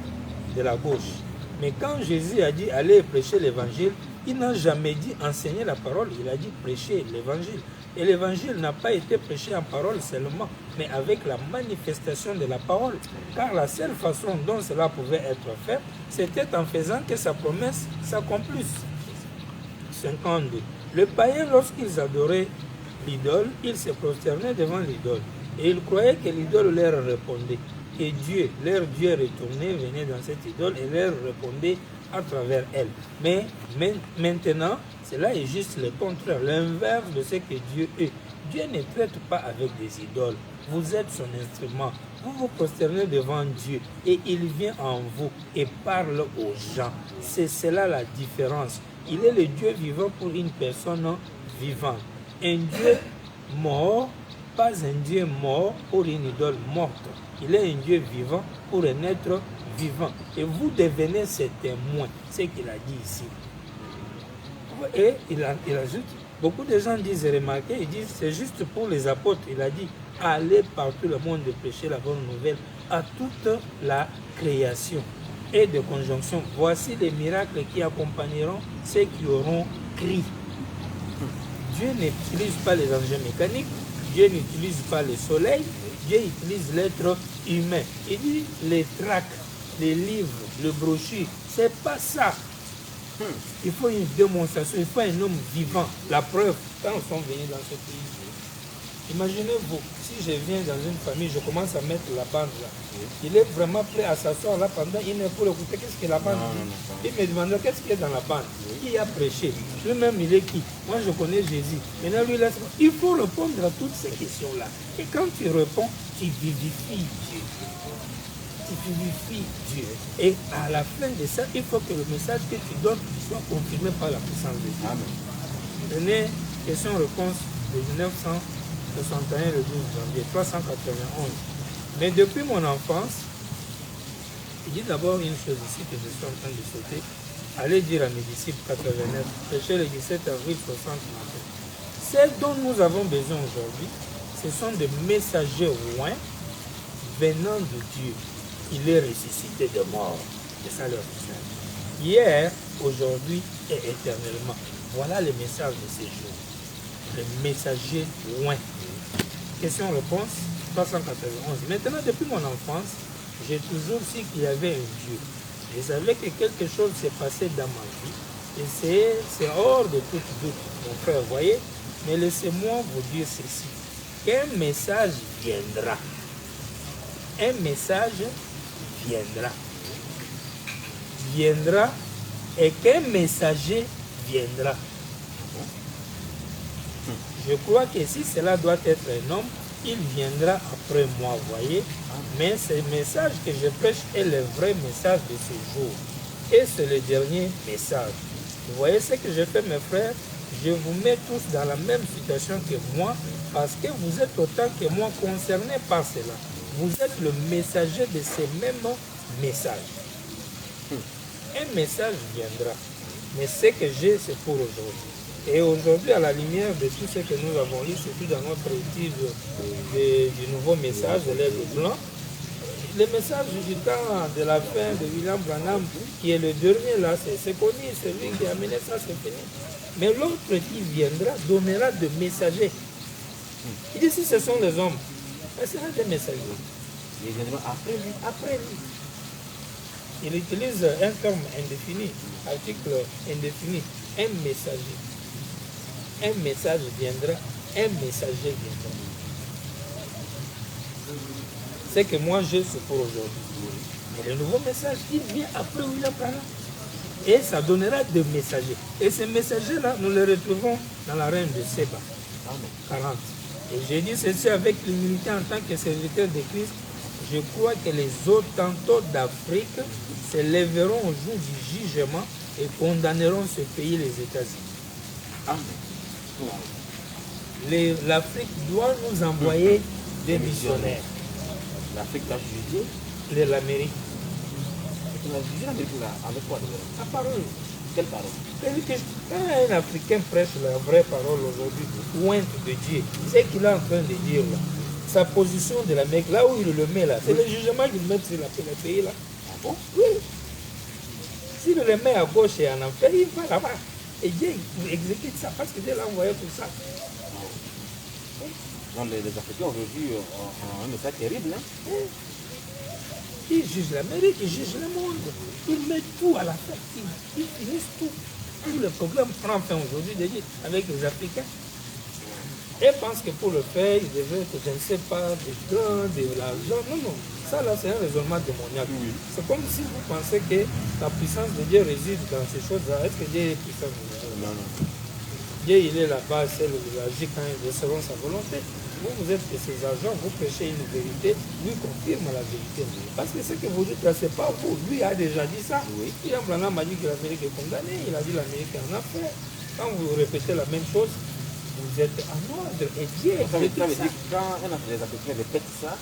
de la gauche. Mais quand Jésus a dit allez prêcher l'évangile, il n'a jamais dit enseigner la parole, il a dit prêcher l'évangile. Et l'évangile n'a pas été prêché en parole seulement, mais avec la manifestation de la parole. Car la seule façon dont cela pouvait être fait, c'était en faisant que sa promesse s'accomplisse. 52. Le païen, lorsqu'ils adoraient l'idole, ils se prosternaient devant l'idole. Et ils croyaient que l'idole leur répondait. Et Dieu, leur Dieu retourné, venait dans cette idole et leur répondait à travers elle. Mais maintenant, cela est juste le contraire, l'inverse de ce que Dieu est. Dieu ne traite pas avec des idoles. Vous êtes son instrument. Vous vous prosternez devant Dieu et il vient en vous et parle aux gens. C'est cela la différence. Il est le Dieu vivant pour une personne vivante. Un Dieu mort, pas un Dieu mort pour une idole morte. Il est un Dieu vivant pour un être vivant. Et vous devenez ses témoins. C'est ce qu'il a dit ici. Et il ajoute, beaucoup de gens disent, remarquez, ils disent, c'est juste pour les apôtres. Il a dit, allez partout le monde de prêcher la bonne nouvelle à toute la création. Et de conjonction, voici les miracles qui accompagneront ceux qui auront crié. Dieu n'utilise pas les engins mécaniques, Dieu n'utilise pas le soleil, Dieu utilise l'être humain. Il dit les tracts, les livres, le brochure, c'est pas ça. Il faut une démonstration, il faut un homme vivant. La preuve, quand nous sommes venus dans ce pays, imaginez-vous, si je viens dans une famille, je commence à mettre la bande là. Il est vraiment prêt à s'asseoir là pendant une heure pour écouter qu'est-ce que la bande dit. Il me demande qu'est-ce qu'il y a dans la bande, qui a prêché, lui-même il est qui. Moi je connais Jésus. Maintenant lui laisse. Il faut répondre à toutes ces questions-là. Et quand tu réponds, tu vivifies Dieu. Tu vivifies Dieu. Et à la fin de ça, il faut que le message que tu donnes soit confirmé par la puissance de Dieu. Amen. Prenez question-réponse de 1961, le 12 janvier, 391. Mais depuis mon enfance, il dit d'abord une chose ici que je suis en train de sauter. Allez dire à mes disciples 89, prêcher le 17 avril 60 matin. Ce dont nous avons besoin aujourd'hui, ce sont des messagers loin venant de Dieu. Il est ressuscité de mort. C'est ça leur message. Hier, aujourd'hui et éternellement. Voilà le message de ces jours. Le messager loin. Question-réponse 391. Maintenant, depuis mon enfance, j'ai toujours su qu'il y avait un Dieu. Je savais que quelque chose s'est passé dans ma vie. Et c'est hors de tout doute, mon frère, voyez. Mais laissez-moi vous dire ceci. Qu'un message viendra. Un message viendra. Viendra et qu'un messager viendra. Je crois que si cela doit être un homme, il viendra après moi, voyez. Mais ce message que je prêche est le vrai message de ce jour. Et c'est le dernier message. Vous voyez ce que je fais, mes frères? Je vous mets tous dans la même situation que moi, parce que vous êtes autant que moi concernés par cela. Vous êtes le messager de ces mêmes messages. Un message viendra. Mais ce que j'ai, c'est pour aujourd'hui. Et aujourd'hui, à la lumière de tout ce que nous avons lu, surtout dans notre étude du nouveau message de l'aigle blanc, le message du temps de la fin de William Branham, qui est le dernier là, c'est connu, c'est lui qui a amené ça, c'est fini. Mais l'autre qui viendra donnera de messagers. Il dit si ce sont les hommes, ce sera des messagers. Ils viendront après lui. Après lui. Il utilise un terme indéfini, article indéfini, un messager. Un message viendra, un messager viendra. C'est que moi j'ai ce pour aujourd'hui. Mais le nouveau message, il vient après William Branham. Et ça donnera des messagers. Et ces messagers-là, nous les retrouvons dans la reine de Séba, 40. Et j'ai dit ceci avec l'humilité en tant que serviteur de Christ. Je crois que les Hottentots d'Afrique se lèveront au jour du jugement et condamneront ce pays, les États-Unis. L'Afrique doit nous envoyer des missionnaires. L'Afrique t'a jugé. L'Amérique. Tu m'as jugé l'Amérique là, avec quoi déjà? La parole. Quelle parole? Quand un Africain prêche la vraie parole aujourd'hui, loin de Dieu, c'est qu'il est en train de dire là. Sa position de l'Amérique, là où il le met là, c'est le jugement qu'il met sur le pays là. Ah bon? Oui. S'il le met à gauche et en enfer, il va là-bas. Et Dieu exécute ça parce que Dieu l'a envoyé pour ça. Donc les Africains aujourd'hui ont un message terrible. Hein? Ils jugent l'Amérique, ils jugent le monde. Ils mettent tout à la fête. Ils finissent tout. Tout le problème prend fin aujourd'hui avec les Africains. Et pensent que pour le faire, ils devraient être, je ne sais pas, des grands, de l'argent. Non, non. Ça là, c'est un raisonnement démoniaque. Oui. C'est comme si vous pensez que la puissance de Dieu réside dans ces choses-là. Est-ce que Dieu est puissant? Non, non. Dieu, il est là-bas, c'est le agit quand il veut selon sa volonté. Vous êtes que ces agents, vous prêchez une vérité, lui confirme la vérité. Parce que ce que vous dites là, c'est pas vous. Lui a déjà dit ça. Oui. William Branham a dit que l'Amérique est condamnée, il a dit l'Amérique est en affaire. Quand vous répétez la même chose, vous êtes en ordre. Et Dieu ça veut dire que quand les Africains répètent ça,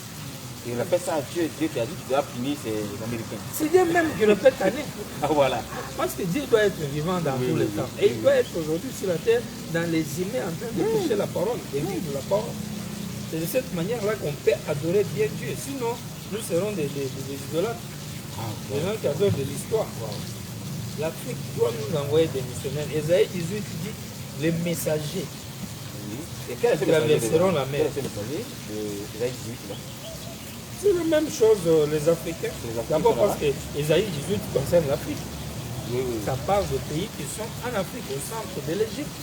ils répètent ça à Dieu, Dieu t'a dit que tu dois punir ces Américains. C'est Dieu même qui répète à nous. Ah voilà. Parce que Dieu doit être vivant dans tous les temps. Et il doit être aujourd'hui sur la terre, dans les humains, en train de prêcher la parole, de vivre la parole. C'est de cette manière-là qu'on peut adorer bien Dieu. Sinon, nous serons des idolâtres. Des gens qui adorent de l'histoire. L'Afrique doit nous envoyer des missionnaires. Ésaïe 18 dit les messagers. Et quel est ce traverseront la mer. C'est la même chose, les Africains. D'abord parce que Ésaïe 18 concerne l'Afrique. Ça parle de pays qui sont en Afrique, au centre de l'Égypte,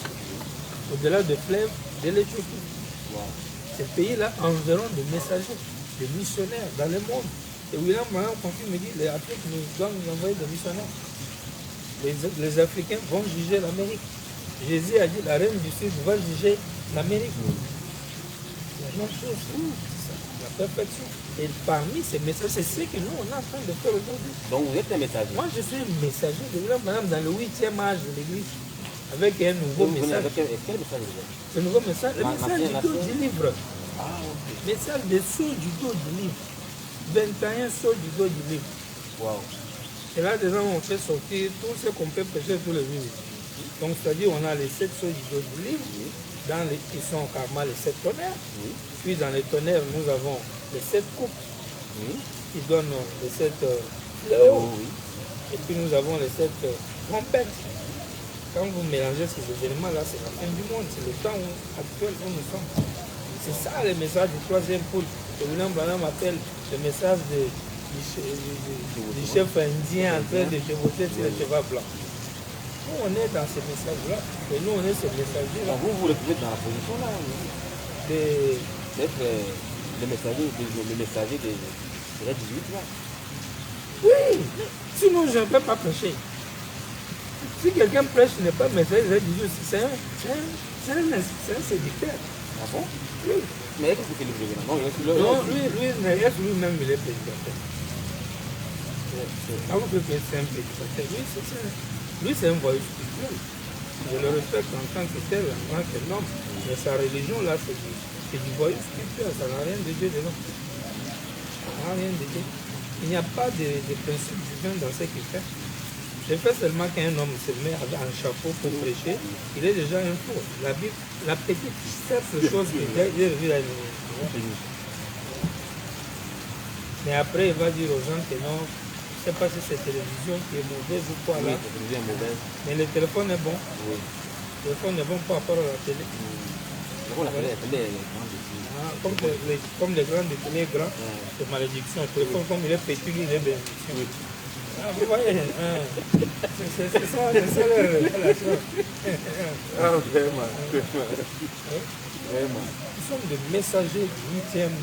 au-delà de fleuve de l'Éthiopie. Ces pays-là enverront des messagers, des missionnaires dans le monde. Et William Branham me dit l'Afrique doit nous envoyer des missionnaires. Les Africains vont juger l'Amérique. Jésus a dit la reine du Sud va juger l'Amérique. La même chose, la perfection. Et parmi ces messages, c'est ce que nous on est en train de faire aujourd'hui. Donc vous êtes un messager. Moi je suis un messager de William Branham dans le 8e âge de l'Église. Avec un nouveau message. Quel message vous avez? Le nouveau message, le message du dos du livre. Ah, ok. Message des sauts du dos du livre. 21 sauts du dos du livre. Wow. Et là, dedans, on fait sortir tout ce qu'on peut prêcher tous les jours. Donc, c'est-à-dire, on a les 7 sauts du dos du livre, qui sont au karma les 7 tonnerres. Puis, dans les tonnerres, nous avons les 7 coupes, qui donnent les 7 fléaux. Et puis, nous avons les 7 trompettes. Quand vous mélangez ces événements-là, c'est la fin du monde, c'est le temps actuel où nous sommes. C'est ça le message du troisième poule que William Branham appelle le message du chef indien en train de chevaucher sur le cheval blanc. Nous, on est dans ce message-là, et nous, on est ce message-là. Vous vous retrouvez dans la position là d'être le messager de la 18 là. Oui, sinon je ne peux pas prêcher. Si quelqu'un prêche, n'est pas messager de la 18, c'est un séducteur. Ah bon? Oui. Mais qu'est-ce que fait le président? Non, il reste le. Non, lui-même, il est prédicateur. Ah, vous pouvez que c'est un prédicateur. Lui, c'est un voyou spirituel. Je le respecte en tant que tel, en tant qu'homme. Mais sa religion, là, c'est du voyou spirituel. Ça n'a rien de Dieu dedans. Ça n'a rien de Dieu. Il n'y a pas de principe divin dans ce qu'il fait. Je fais seulement qu'un homme se met avec un chapeau pour prêcher, il est déjà un faux. La Bible, la petite simple chose qu'il a, il est revenu à l'université. Mais après, il va dire aux gens que non, je ne sais pas si c'est télévision qui est mauvaise ou quoi là. Oui, la télévision est mauvaise. Mais le téléphone est bon. Oui. Le téléphone est bon par rapport à la télé. La télé est grande ici. Ah, comme les grands, les télé grands, c'est malédiction. Le téléphone, comme il est petit, il est bénédiction. Oui. Ah, vous voyez, c'est ça la relation. Ah, vraiment. Vraiment. Nous sommes des messagers du 8e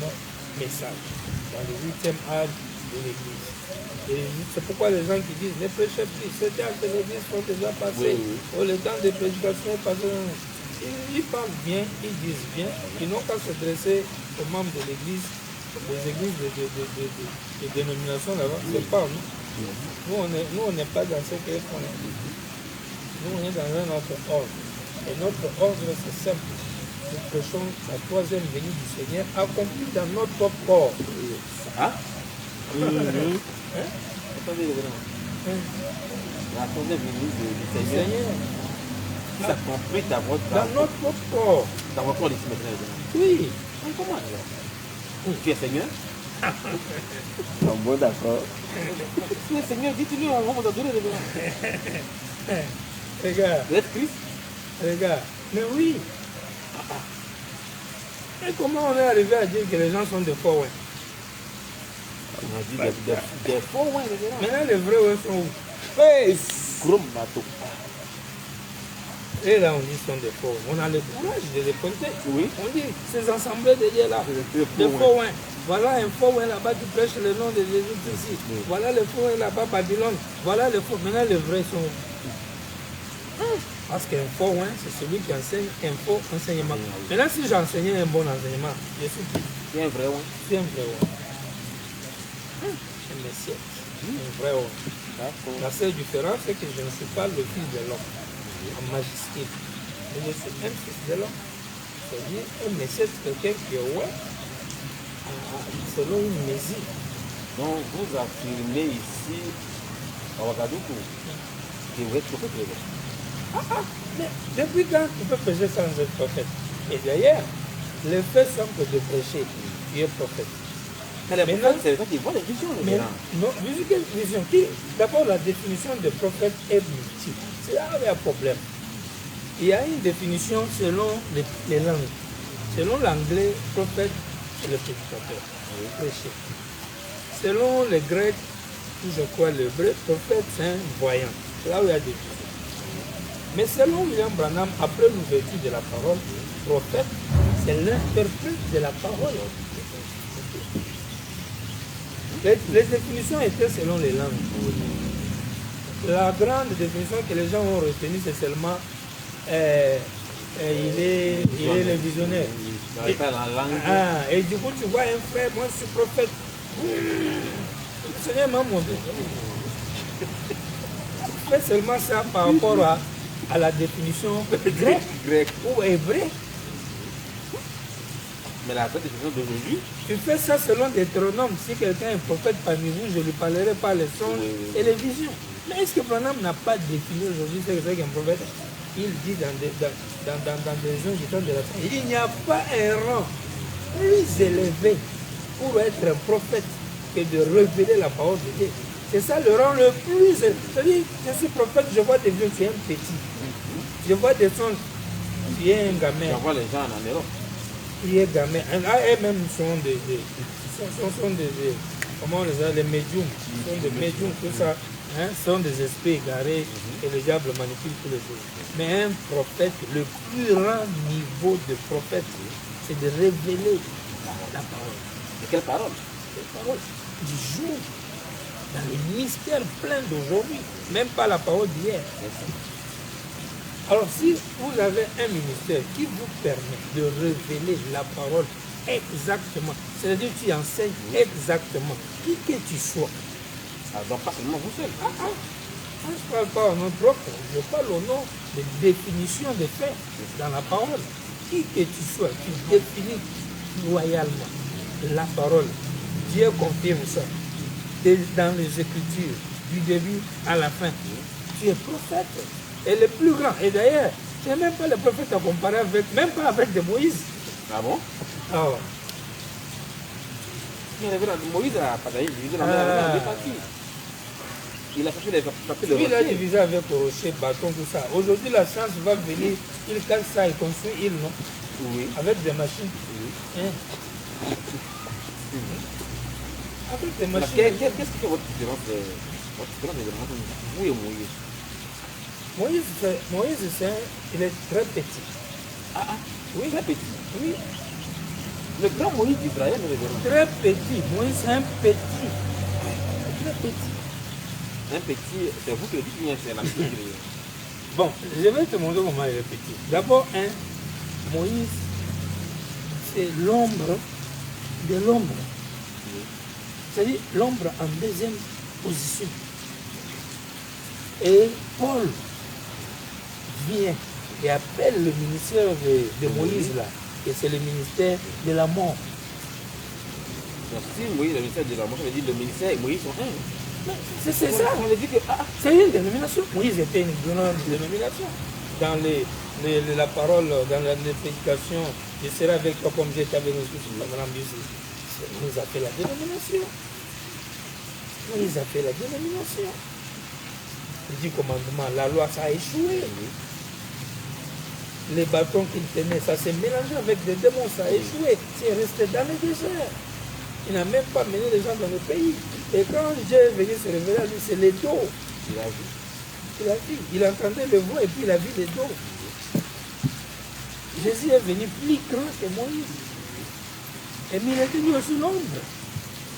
message, dans le 8e âge de l'Église. Et c'est pourquoi les gens qui disent ne prêchez plus, ces temps de l'Église sont déjà passés, oh, le temps de prédication est passé. Ils parlent bien, ils disent bien, ils n'ont qu'à se dresser aux membres de l'Église, les églises de dénomination là-bas, c'est pas nous. Nous, on n'est pas dans ce qu'ils font. Nous, on est dans un autre ordre. Et notre ordre, c'est simple. Nous prêchons la troisième venue du Seigneur accomplie dans notre corps. Ah? Hein? Attendez, la troisième venue du Seigneur, Seigneur, ça complète dans dans notre corps. Dans votre corps ici maintenant. Oui. Comment alors? Tu es Seigneur? Bon, d'accord. Tu es Seigneur, dites-lui, on va vous donner le nom. Regarde, Vous êtes Christ? regarde. Mais oui. Et comment on est arrivé à dire que les gens sont des faux, ouais? On a dit des faux, ouais, Maintenant, les vrais, ouais, sont où? Gros bateau. Et là, on dit qu'ils sont des faux. On a le courage de les pointer. Oui. On dit, ces assemblées de Dieu là, des faux, ouais. Voilà un faux, ouais, là-bas qui prêche le nom de Jésus ici. Oui. Voilà le faux, ouais, là-bas, Babylone. Voilà le faux. Maintenant, les vrais sont où? Parce qu'un faux, ouais, c'est celui qui enseigne un faux enseignement. Maintenant, si j'enseignais un bon enseignement, je suis qui? Tu es un vrai, ouais. C'est un vrai ouais. Un messier. Un vrai ouais. D'accord. La seule différence, c'est que je ne suis pas le fils de l'homme, en majesté. Mais je suis un fils de l'homme. C'est-à-dire, un messier, c'est quelqu'un qui est ouais, selon une mesure. Donc, vous affirmez ici, à Ouagadougou, que vous êtes prophète. Mais depuis quand tu peux prêcher sans être prophète? Et d'ailleurs, le fait simple de prêcher, tu es prophète. Mais les Maintenant, prophètes, c'est les gens qui voient les visions, les mais gens. non, quelle vision? D'abord, la définition de prophète est multiple. C'est là où il y a un problème. Il y a une définition selon les langues. Selon l'anglais, prophète, c'est le prédicateur, le prêcher. Selon les grecs, je crois l'hébreu, prophète, c'est un voyant. C'est là où il y a des visions. Mais selon William Branham, après l'ouverture de la parole, prophète, c'est l'interprète de la parole. Les définitions étaient selon les langues. La grande définition que les gens ont retenue, c'est seulement il est le visionnaire. Et du coup, tu vois un frère, moi je suis prophète. Le Seigneur m'a montré. Tu fais seulement ça par rapport à la définition grecque ou hébreu. Mais la vraie définition d'aujourd'hui, Tu fais ça selon Deutéronome. Si quelqu'un est prophète parmi vous, je lui parlerai par les songes et les visions. Mais est-ce que Branham n'a pas défini aujourd'hui ce que c'est qu'un prophète? Il dit dans des gens du temps de la fin, il n'y a pas un rang plus élevé pour être un prophète que de révéler la parole de Dieu. C'est ça le rang le plus élevé. C'est-à-dire, je suis prophète, je vois des visions, tu es un petit. Je vois des songes, tu es un gamin. j'envoie les gens en Europe. Il est gamin. Eux-mêmes sont des comment on les a, les médiums. Sont des médiums, tout ça. Hein, sont des esprits égarés et le diable manipule tous les jours. Mais un prophète, le plus grand niveau de prophète, c'est de révéler la parole. De quelle parole? La parole du jour, dans les mystères pleins d'aujourd'hui, même pas la parole d'hier. Alors si vous avez un ministère qui vous permet de révéler la parole exactement. C'est-à-dire tu enseignes exactement. Qui que tu sois. Ah, donc pas seulement vous seul. Je ne parle pas au nom propre, je parle au nom de définition des faits dans la parole. Qui que tu sois, tu définis loyalement la parole. Dieu confirme ça. Dans les Écritures, du début à la fin. Tu es prophète. Et le plus grand. Et d'ailleurs, tu n'es même pas le prophète à comparer avec, même pas avec de Moïse. Ah bon? Ah ouais. Moïse a pas d'ailleurs divisé la mer en deux parties. Il a fait le Lui, il a divisé avec le rocher, bâton, tout ça. Aujourd'hui, la science va venir, il casse ça, il construit il, non? Oui. Avec des machines. Oui. Hein? Avec des Alors, machines. qu'est-ce qui fait votre différence entre vous et Moïse? Moïse, il est très petit. Ah, oui, très petit. Oui, Le grand Moïse d'Israël, nous le verrons. très petit. Moïse, c'est un petit. Très petit. Un petit, c'est vous qui le dites, c'est la petite. Bon, je vais te montrer comment il est petit. D'abord, Moïse, c'est l'ombre de l'ombre. C'est-à-dire l'ombre en deuxième position. Et Paul vient et appelle le ministère de Moïse là, et c'est le ministère de la mort. Donc, si Moïse, le ministère de la mort, ça veut dire le ministère et Moïse sont un. C'est ça. On veut dire que, C'est une dénomination. Moïse était une grande dénomination. Dans la parole, dans la prédication, je serai avec toi comme j'étais avec nous sur la grande musique. Moïse a fait la dénomination. Moïse a fait la dénomination. Le 10 commandements, la loi, ça a échoué. Les bâtons qu'il tenait, ça s'est mélangé avec des démons, ça a échoué. C'est resté dans le désert. Il n'a même pas mené les gens dans le pays. Et quand Dieu est venu se révéler à lui, c'est les dos. il a vu. Il a vu. Il entendait le voix et puis il a vu les dos. Jésus est venu plus grand que Moïse. Et il était lui aussi l'ombre.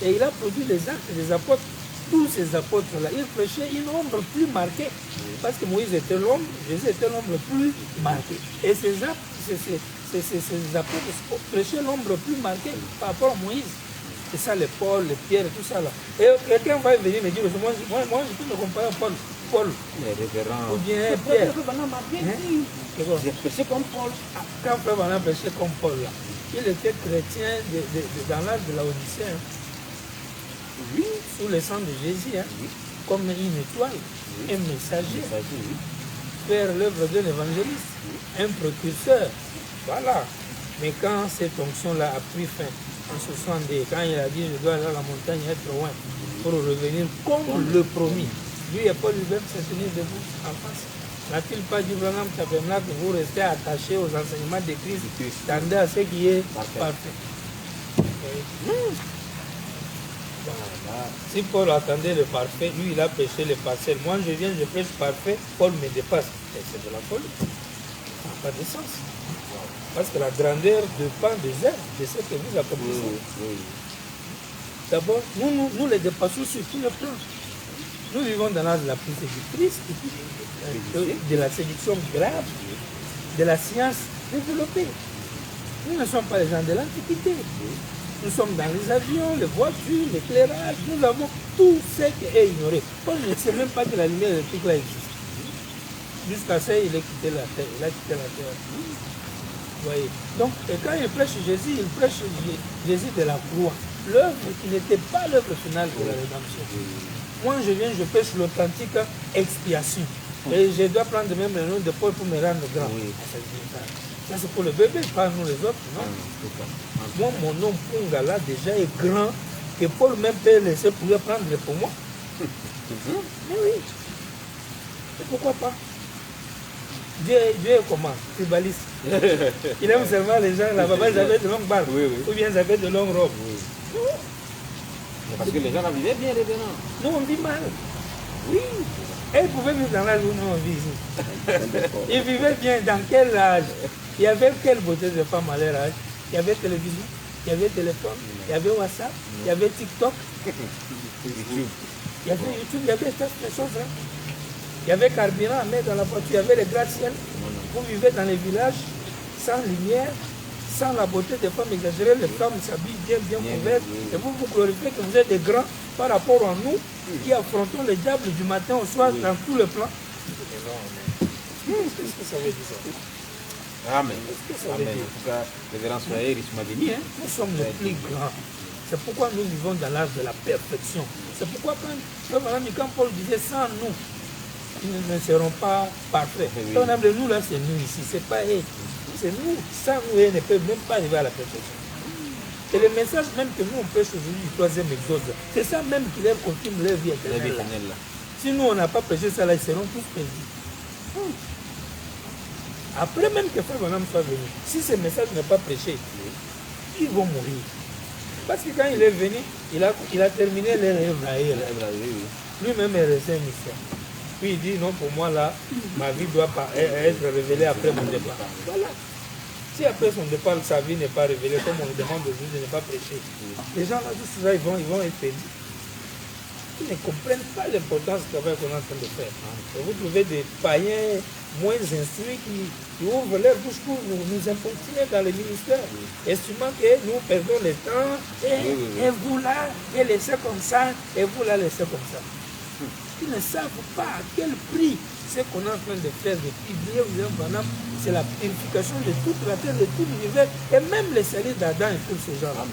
Et il a produit les actes des apôtres. Tous ces apôtres-là, ils prêchaient une ombre plus marquée. Parce que Moïse était l'ombre, Jésus était l'ombre plus marquée. Et ces apôtres prêchaient l'ombre plus marquée par rapport à Moïse. C'est ça, les Paul, les Pierre, tout ça là. Et quelqu'un va venir me dire, moi je peux me comparer à Paul. Les révérends. Ou bien Pierre. J'ai prêché comme Paul. Quand Frère Van prêchait comme Paul là, il était chrétien dans l'âge de la Odyssée. Oui. Sous le sang de Jésus, comme une étoile, un messager, faire l'œuvre d'un évangéliste, un précurseur. Voilà. Mais quand cette onction-là a pris fin, en 62, quand il a dit je dois aller à la montagne être loin pour revenir comme le promis, lui et Paul lui-même s'est tenu debout en face. N'a-t-il pas dit vraiment que vous restez attaché aux enseignements de Christ, tendez à ce qui est parfait. Si Paul attendait le parfait, lui il a péché le partiel. Moi je viens, je prêche parfait, Paul me dépasse. Et c'est de la folie. Ça n'a pas de sens. Parce que la grandeur dépend des œuvres, de ce que vous accomplissez. D'abord, nous les dépassons sur tous les plans. Nous vivons dans l'âge de la prise du Christ, de la séduction grave, de la science développée. Nous ne sommes pas les gens de l'Antiquité. Nous sommes dans les avions, les voitures, l'éclairage, nous avons tout ce qui est ignoré. Paul ne sait même pas que la lumière électrique là existe. Jusqu'à ça, il a quitté la terre. Vous voyez. Donc, et quand il prêche Jésus, il prêche Jésus de la croix. L'œuvre qui n'était pas l'œuvre finale de la rédemption. Moi, je viens, je prêche l'authentique expiation. Et je dois prendre même le nom de Paul pour me rendre grand. Ça, c'est pour le bébé, pas nous les autres, non? Moi, mon nom Pungala déjà est grand, que Paul même peut laisser pour lui prendre pour moi. Mais oui. Et pourquoi pas? Dieu est comment? Tribaliste. Il aime seulement les gens là-bas, ils avaient de longues barbes. Ou bien ils avaient de longues robes. Parce que les gens vivaient bien, les vénants. Nous, on vit mal. Oui. Et ils pouvaient vivre dans l'âge où nous on vit ici. Ils vivaient bien dans quel âge? Il y avait quelle beauté de femme à leur âge? Il y avait télévision, il y avait téléphone, il y avait WhatsApp, il y avait TikTok. Il y avait YouTube, il y avait toutes ces choses. Il y avait carburant à mettre dans la voiture, il y avait les gratte-ciel. Vous vivez dans les villages sans lumière, sans la beauté des femmes exagérées, les femmes s'habillent bien couvertes. Et vous glorifiez que vous êtes des grands par rapport à nous qui affrontons le diable du matin au soir dans tous les plans. Qu'est-ce que ça veut dire ça? Amen. Amen. En tout cas, révérend soyez richement béni. Nous sommes les plus grands. C'est pourquoi nous vivons dans l'âge de la perfection. C'est pourquoi quand Paul disait sans nous, ils ne seront pas parfaits. Quand on a de nous là, c'est nous ici, c'est pas eux. C'est nous. Sans nous, ils ne peuvent même pas arriver à la perfection. Et le message même que nous on prêche aujourd'hui du 3e exode, c'est ça même qui leur confirme leur vie éternelle. Si nous on n'a pas prêché ça là, ils seront tous perdus. Après même que Frère Branham soit venu, si ce message n'est pas prêché, ils vont mourir. Parce que quand il est venu, il a terminé les rêves. Lui-même est resté un mystère. Puis il dit non, pour moi là, ma vie doit pas être révélée après mon départ. Voilà. Si après son départ, sa vie n'est pas révélée, comme on le demande aujourd'hui de ne pas prêcher, les gens là, tous ça, ils vont être perdus. Ils ne comprennent pas l'importance du travail qu'on est en train de faire. Et vous trouvez des païens moins instruits qui ouvrent leur bouche pour nous importuner dans les ministères, estimant que nous perdons le temps, et vous là, et laissez comme ça, et vous là, laissez comme ça. Ils ne savent pas à quel prix ce qu'on est en train de faire, de publier, c'est la purification de toute la terre, de tout l'univers, et même les salut d'Adam et tout ce genre.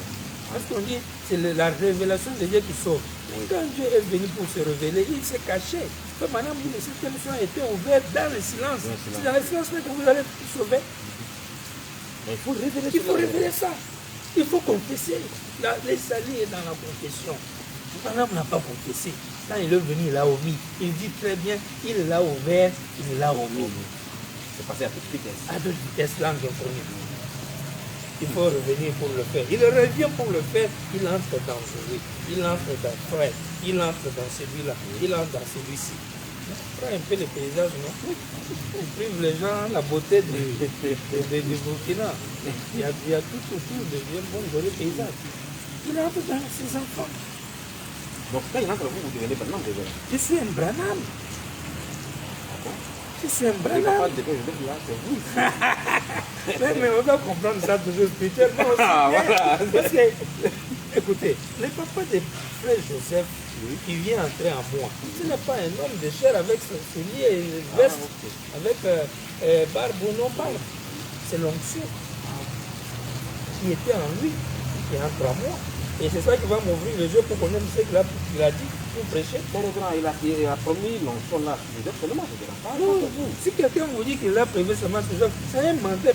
Parce qu'on dit, c'est la révélation de Dieu qui sauve. Quand Dieu est venu pour se révéler, il s'est caché. Maintenant, vous, les systèmes sont été ouverts dans le silence. C'est dans le silence que vous allez vous sauver. Mais il faut révéler ça. Il faut confesser. Le salut est dans la confession. Maintenant, on n'a pas confessé. Quand il est venu, il l'a omis. Il dit très bien, il l'a ouvert, il l'a omis. C'est passé à toute vitesse. À toute vitesse, langue inconnue. Il faut revenir pour le faire. Il revient pour le faire, il entre dans celui, il entre dans frère, il entre dans celui-là, il entre dans celui-ci. Prends un peu le paysage, non? Pour prive les gens la beauté du Burkina. Il y a tout autour de bien bon joli paysage. Il entre dans ses enfants. Donc quand il entre vous devenez Branham déjà. Je suis un Branham. Je suis un Branham. Mais on doit comprendre ça toujours spirituellement aussi. Voilà. Parce que, écoutez, le papa de frère Joseph qui vient entrer en moi, ce n'est pas un homme de chair avec son soulier et veste, avec barbe ou non barbe. C'est l'onction qui était en lui, qui entre en moi. Et c'est ça qui va m'ouvrir les yeux pour connaître ce qu'il a dit, pour prêcher. Il a promis l'onction là, seulement, je dirais pas. Si quelqu'un vous dit qu'il a prévu seulement ce genre, c'est un menteur,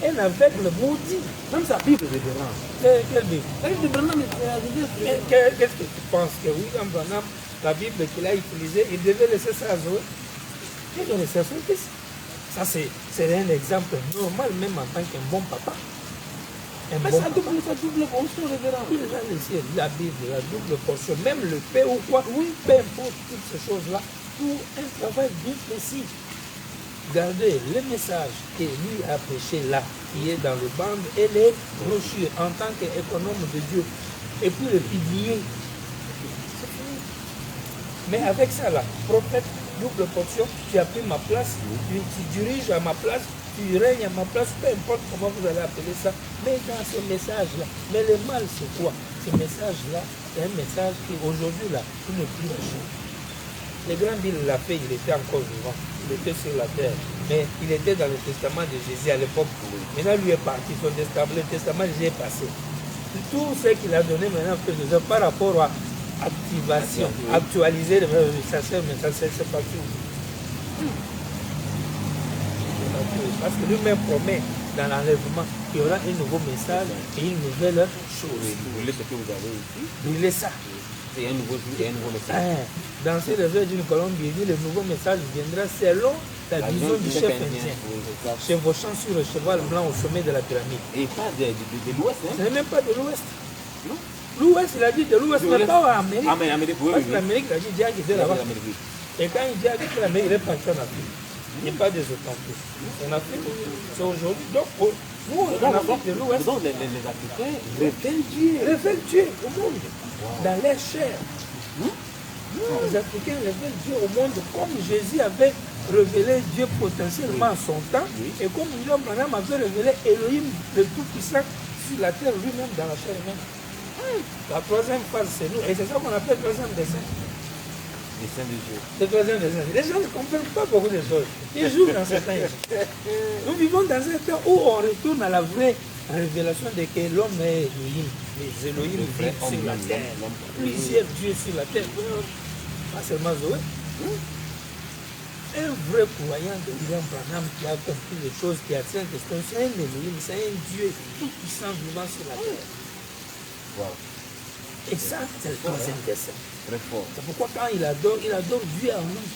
un aveugle maudit. Même sa Bible est différente. Quelle Bible? La Bible de Branham Qu'est-ce que tu penses que William Branham, la Bible qu'il a utilisée, il devait laisser ça à Zoé? Il doit laisser à son fils. Ça, c'est un exemple normal, même en tant qu'un bon papa. Mais ça double portion, révérend. Il a laissé la Bible, la double portion, même le paix ou quoi, oui, peu importe toutes ces choses-là, pour un travail bien précis. Gardez le message que lui a prêché là, qui est dans le bande, et les brochures en tant qu'économe de Dieu, et puis le publier. C'est fini. Mais avec ça là, prophète, double portion, tu as pris ma place, tu diriges à ma place, tu règnes à ma place, peu importe comment vous allez appeler ça, mais dans ce message-là. Mais le mal, c'est quoi? Ce message-là, c'est un message qui, aujourd'hui, là, il n'est plus lâché. Le grand Bill l'a fait, il était encore vivant, il était sur la terre, mais il était dans le testament de Jésus à l'époque. Maintenant, lui est parti, le testament de Jésus est passé. Tout ce qu'il a donné maintenant, par rapport à activation, actualiser le message, c'est parti. Parce que lui-même promet dans l'enlèvement qu'il y aura un nouveau message et une nouvelle chose. Brûlez ce que vous avez ici. Brûlez ça. C'est un nouveau message. Dans ce réveil d'une colombe, il dit le nouveau message viendra selon la vision du chef indien. Chevauchant sur le cheval blanc au sommet de la pyramide. Et pas de l'ouest, hein? Ce n'est même pas de l'ouest. L'ouest, il a dit de l'ouest, mais pas en Amérique. Parce que l'Amérique, il a dit Dieu qui était là-bas. Et quand il dit avec l'Amérique, il est parti en Afrique. Il n'y a pas des authentiques. En Afrique, c'est aujourd'hui. Donc, nous, en Afrique de l'Ouest, les Africains révèlent Dieu. Révèlent Dieu au monde, dans leur chair. Les Africains révèlent Dieu au monde comme Jésus avait révélé Dieu potentiellement en son temps, et comme William Branham avait révélé Elohim, le Tout-Puissant, sur la terre lui-même, dans la chair humaine. La troisième phase, c'est nous, et c'est ça qu'on appelle le troisième dessin. Dessin de Dieu. Le troisième dessin. Les gens ne comprennent pas beaucoup de choses. Ils jouent dans certains. Nous vivons dans un temps où on retourne à la vraie révélation de que l'homme est Elohim. Les Elohim vivent sur la terre. Plusieurs dieux sur la terre. Pas seulement Zoé. Un vrai croyant de William Branham qui a compris les choses, qui a cette question, c'est un Elohim, c'est un Dieu tout puissant vivant sur la terre. Wow. Et ça, c'est le troisième dessin. Très fort. C'est pourquoi quand il adore Dieu en lui.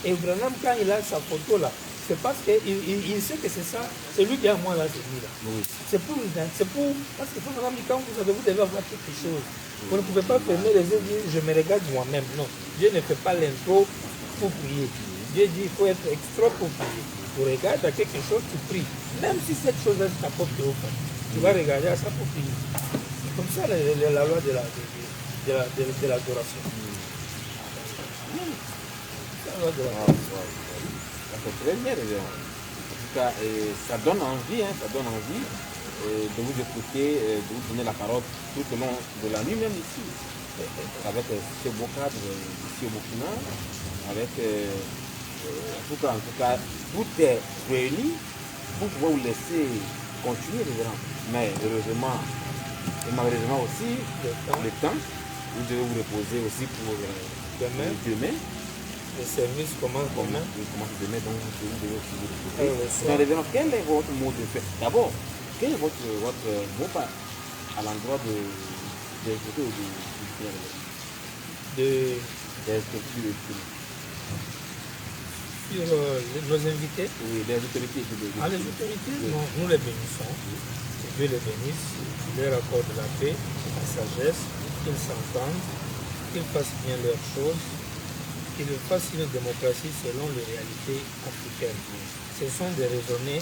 Et Branham, quand il a sa photo là, c'est parce qu'il il sait que c'est ça, c'est lui qui est à moi là, c'est lui là. Oui. C'est pour, parce que Branham dit, quand vous devez avoir quelque chose, vous ne pouvez pas fermer les yeux et dire, je me regarde moi-même. Non, Dieu ne fait pas l'intro pour prier. Dieu dit, il faut être extra pour prier. Tu regardes à quelque chose, tu pries. Même si cette chose-là t'apporte au fond, tu vas regarder à ça pour prier. C'est comme ça la loi de l'adoration. C'est très bien, les gens. En tout cas, ça donne envie, de vous écouter, de vous donner la parole tout au long de la nuit, même ici, avec ce beau cadre ici au Burkina, avec, en tout cas, tout est réuni pour pouvoir vous laisser continuer, les gens. Mais heureusement, et malheureusement aussi, le temps, vous devez vous reposer aussi pour demain. Le service commence demain. Il commence demain, donc vous devez aussi vous reposer. Révérend, quel est votre mot de fait? D'abord, quel est votre mot à l'endroit des photos des structures sur nos invités? Oui, des autorités. Les autorités, non, nous les bénissons. Que Dieu les bénisse, qu'il leur accorde la paix, la sagesse, qu'ils s'entendent, qu'ils fassent bien leurs choses, qu'ils fassent une démocratie selon les réalités africaines. Ce sont des raisonnées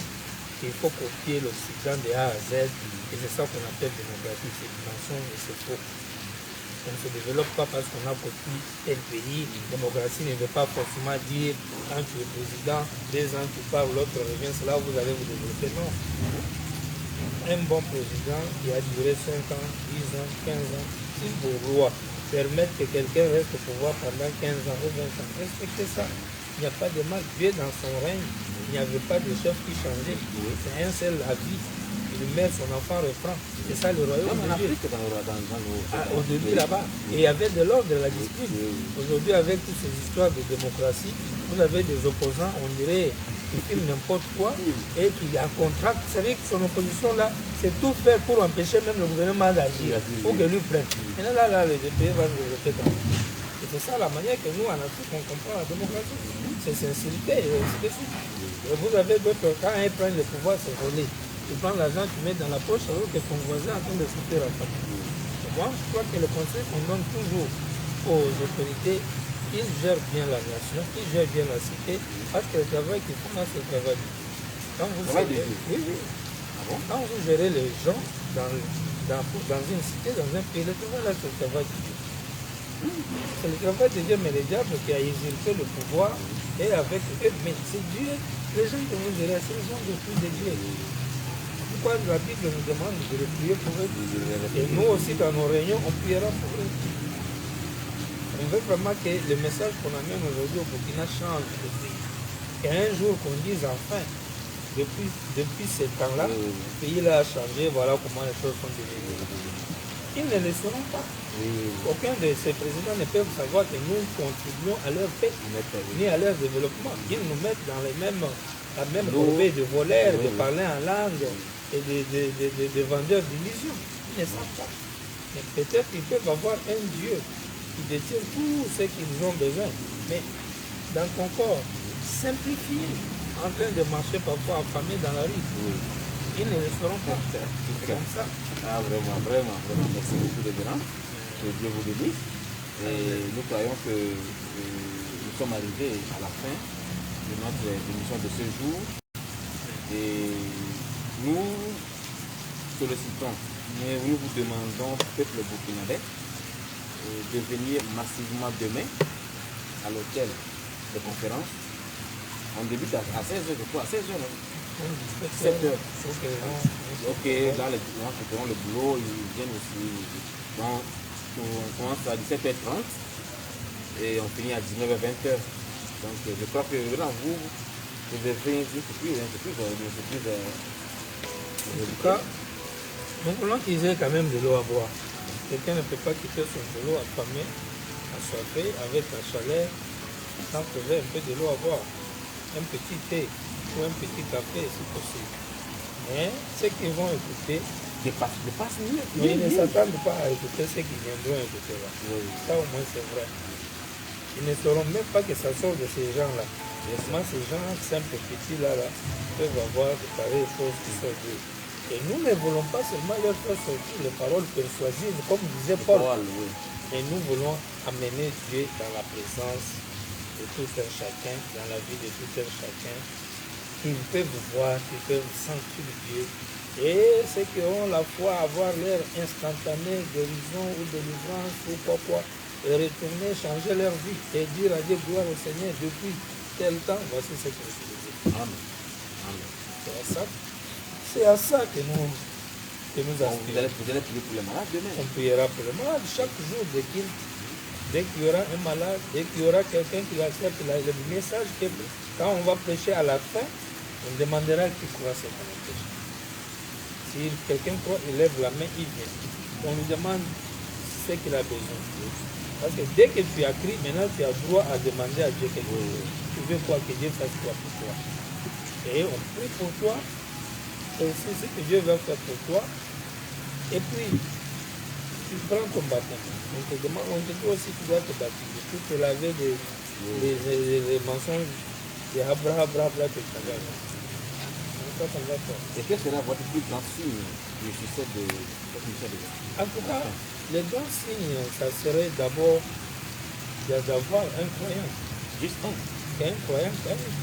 qu'il faut copier l'Occident de A à Z, et c'est ça qu'on appelle démocratie. C'est du mensonge et c'est faux. On ne se développe pas parce qu'on a copié tel pays. Démocratie ne veut pas forcément dire quand tu es président, 2 ans tu pars, l'autre revient, c'est là où vous allez vous développer. Non. Un bon président qui a duré 5 ans, 10 ans, 15 ans, si vos lois permettent que quelqu'un reste au pouvoir pendant 15 ans ou 20 ans, respectez ça. Il n'y a pas de mal. Dieu dans son règne, il n'y avait pas de chef qui changeait. C'est un seul avis. Il met son enfant reprend. C'est ça le royaume de Dieu. Au début là-bas. Et il y avait de l'ordre, de la discipline. Aujourd'hui, avec toutes ces histoires de démocratie, vous avez des opposants, on dirait, qui filment n'importe quoi et qui en contrat. Vous savez que son opposition là, c'est tout faire pour empêcher même le gouvernement d'agir, pour que lui prenne. Et là, le pays va se développer comme ça. Et c'est ça la manière que nous, en Afrique, on comprend la démocratie. C'est sincérité et ainsi de suite. Et vous avez d'autres, quand ils prennent le pouvoir, c'est volé. Tu prends l'argent, tu mets dans la poche, alors que ton voisin est en train de sauter la femme. Moi, je crois que le conseil qu'on donne toujours aux autorités, qu'ils gèrent bien la nation, qu'ils gèrent bien la cité, parce que le travail qu'ils font là, c'est le travail. Quand vous gérez, quand vous gérez les gens dans une cité, dans un pays, le travail là, c'est le travail. C'est le travail de Dieu, mais le diable qui a usurpé le pouvoir et avec eux, mais c'est Dieu. Les gens que vous gérez, c'est les gens de plus de Dieu. Pourquoi la Bible nous demande de le prier pour eux? Et nous aussi, dans nos réunions, on priera pour eux. On veut vraiment que le message qu'on amène aujourd'hui au Burkina change de pays. Et un jour qu'on dise enfin, depuis ce temps-là, le pays là a changé, voilà comment les choses sont devenues. Ils ne le sauront pas. Aucun de ces présidents ne peut savoir que nous contribuons à leur paix, ni à leur développement. Ils nous mettent dans la même corvée de voleurs, de parler en langue et de vendeurs d'illusions. Ils ne savent pas. Mais peut-être qu'ils peuvent avoir un Dieu qui détient tout ce qu'ils ont besoin. Mais dans ton corps, simplifié, en train de marcher parfois affamé dans la rue. Ils ne le feront pas. C'est comme ça. Ah, vraiment. Merci beaucoup, les grands. Que Dieu vous bénisse. Et nous croyons que nous sommes arrivés à la fin de notre émission de ce jour. Et nous sollicitons, nous vous demandons, peuple burkinabé, de venir massivement demain à l'hôtel de conférence. On débute à 16h, je crois, à 16h. 7h. Ok, dans les gens qui feront le boulot, ils viennent aussi. Donc, on commence à 17h30 et on finit à 19h-20h. Donc, je crois que là, vous devez c'est plus. En tout cas, nous voulons qu'ils aient quand même de l'eau à boire. Quelqu'un ne peut pas quitter son boulot affamé, assoiffé, avec la chaleur, sans trouver un peu de l'eau à boire. Un petit thé ou un petit café si possible. Mais ceux qui vont écouter, mais ils ne s'attendent pas à écouter ceux qui viendront écouter là. Oui. Ça au moins c'est vrai. Ils ne sauront même pas que ça sort de ces gens-là. Comment ces gens simples petits là, peuvent avoir de pareilles choses qui sortent d'eux. Et nous ne voulons pas seulement leur faire sortir les paroles persuasives, comme disait Paul, oui. Mais nous voulons amener Dieu dans la présence de tout un chacun, dans la vie de tout un chacun, qu'ils peuvent voir, qu'ils peuvent sentir Dieu. Et ceux qui auront la foi, avoir l'air instantané, guérison ou délivrance ou quoi, et retourner, changer leur vie et dire à Dieu, gloire au Seigneur, depuis tel temps, voici ce que je dis. Amen. C'est à ça que nous aspirons. Vous allez prier pour les malades demain. On priera pour les malades chaque jour dès qu'il y aura un malade, dès qu'il y aura quelqu'un qui accepte le message, que quand on va prêcher à la fin, on demandera qui croit ce qu'on a prêché. Si quelqu'un croit, il lève la main, il vient. On lui demande ce qu'il a besoin. Parce que dès que tu as crié, maintenant tu as droit à demander à Dieu quelque chose. Tu veux quoi que Dieu fasse quoi pour toi. Et on prie pour toi, et c'est ce que Dieu va faire pour toi. Et puis, tu prends ton baptême. On te dit aussi que tu dois te baptiser. Tu te laver des mensonges, des bra, tu travailles. Et quel sera votre plus grand signe du succès de cette mission de Dieu? En tout cas, les grands signes, ça serait d'abord d'avoir un croyant. Juste un. Un croyant, quand même.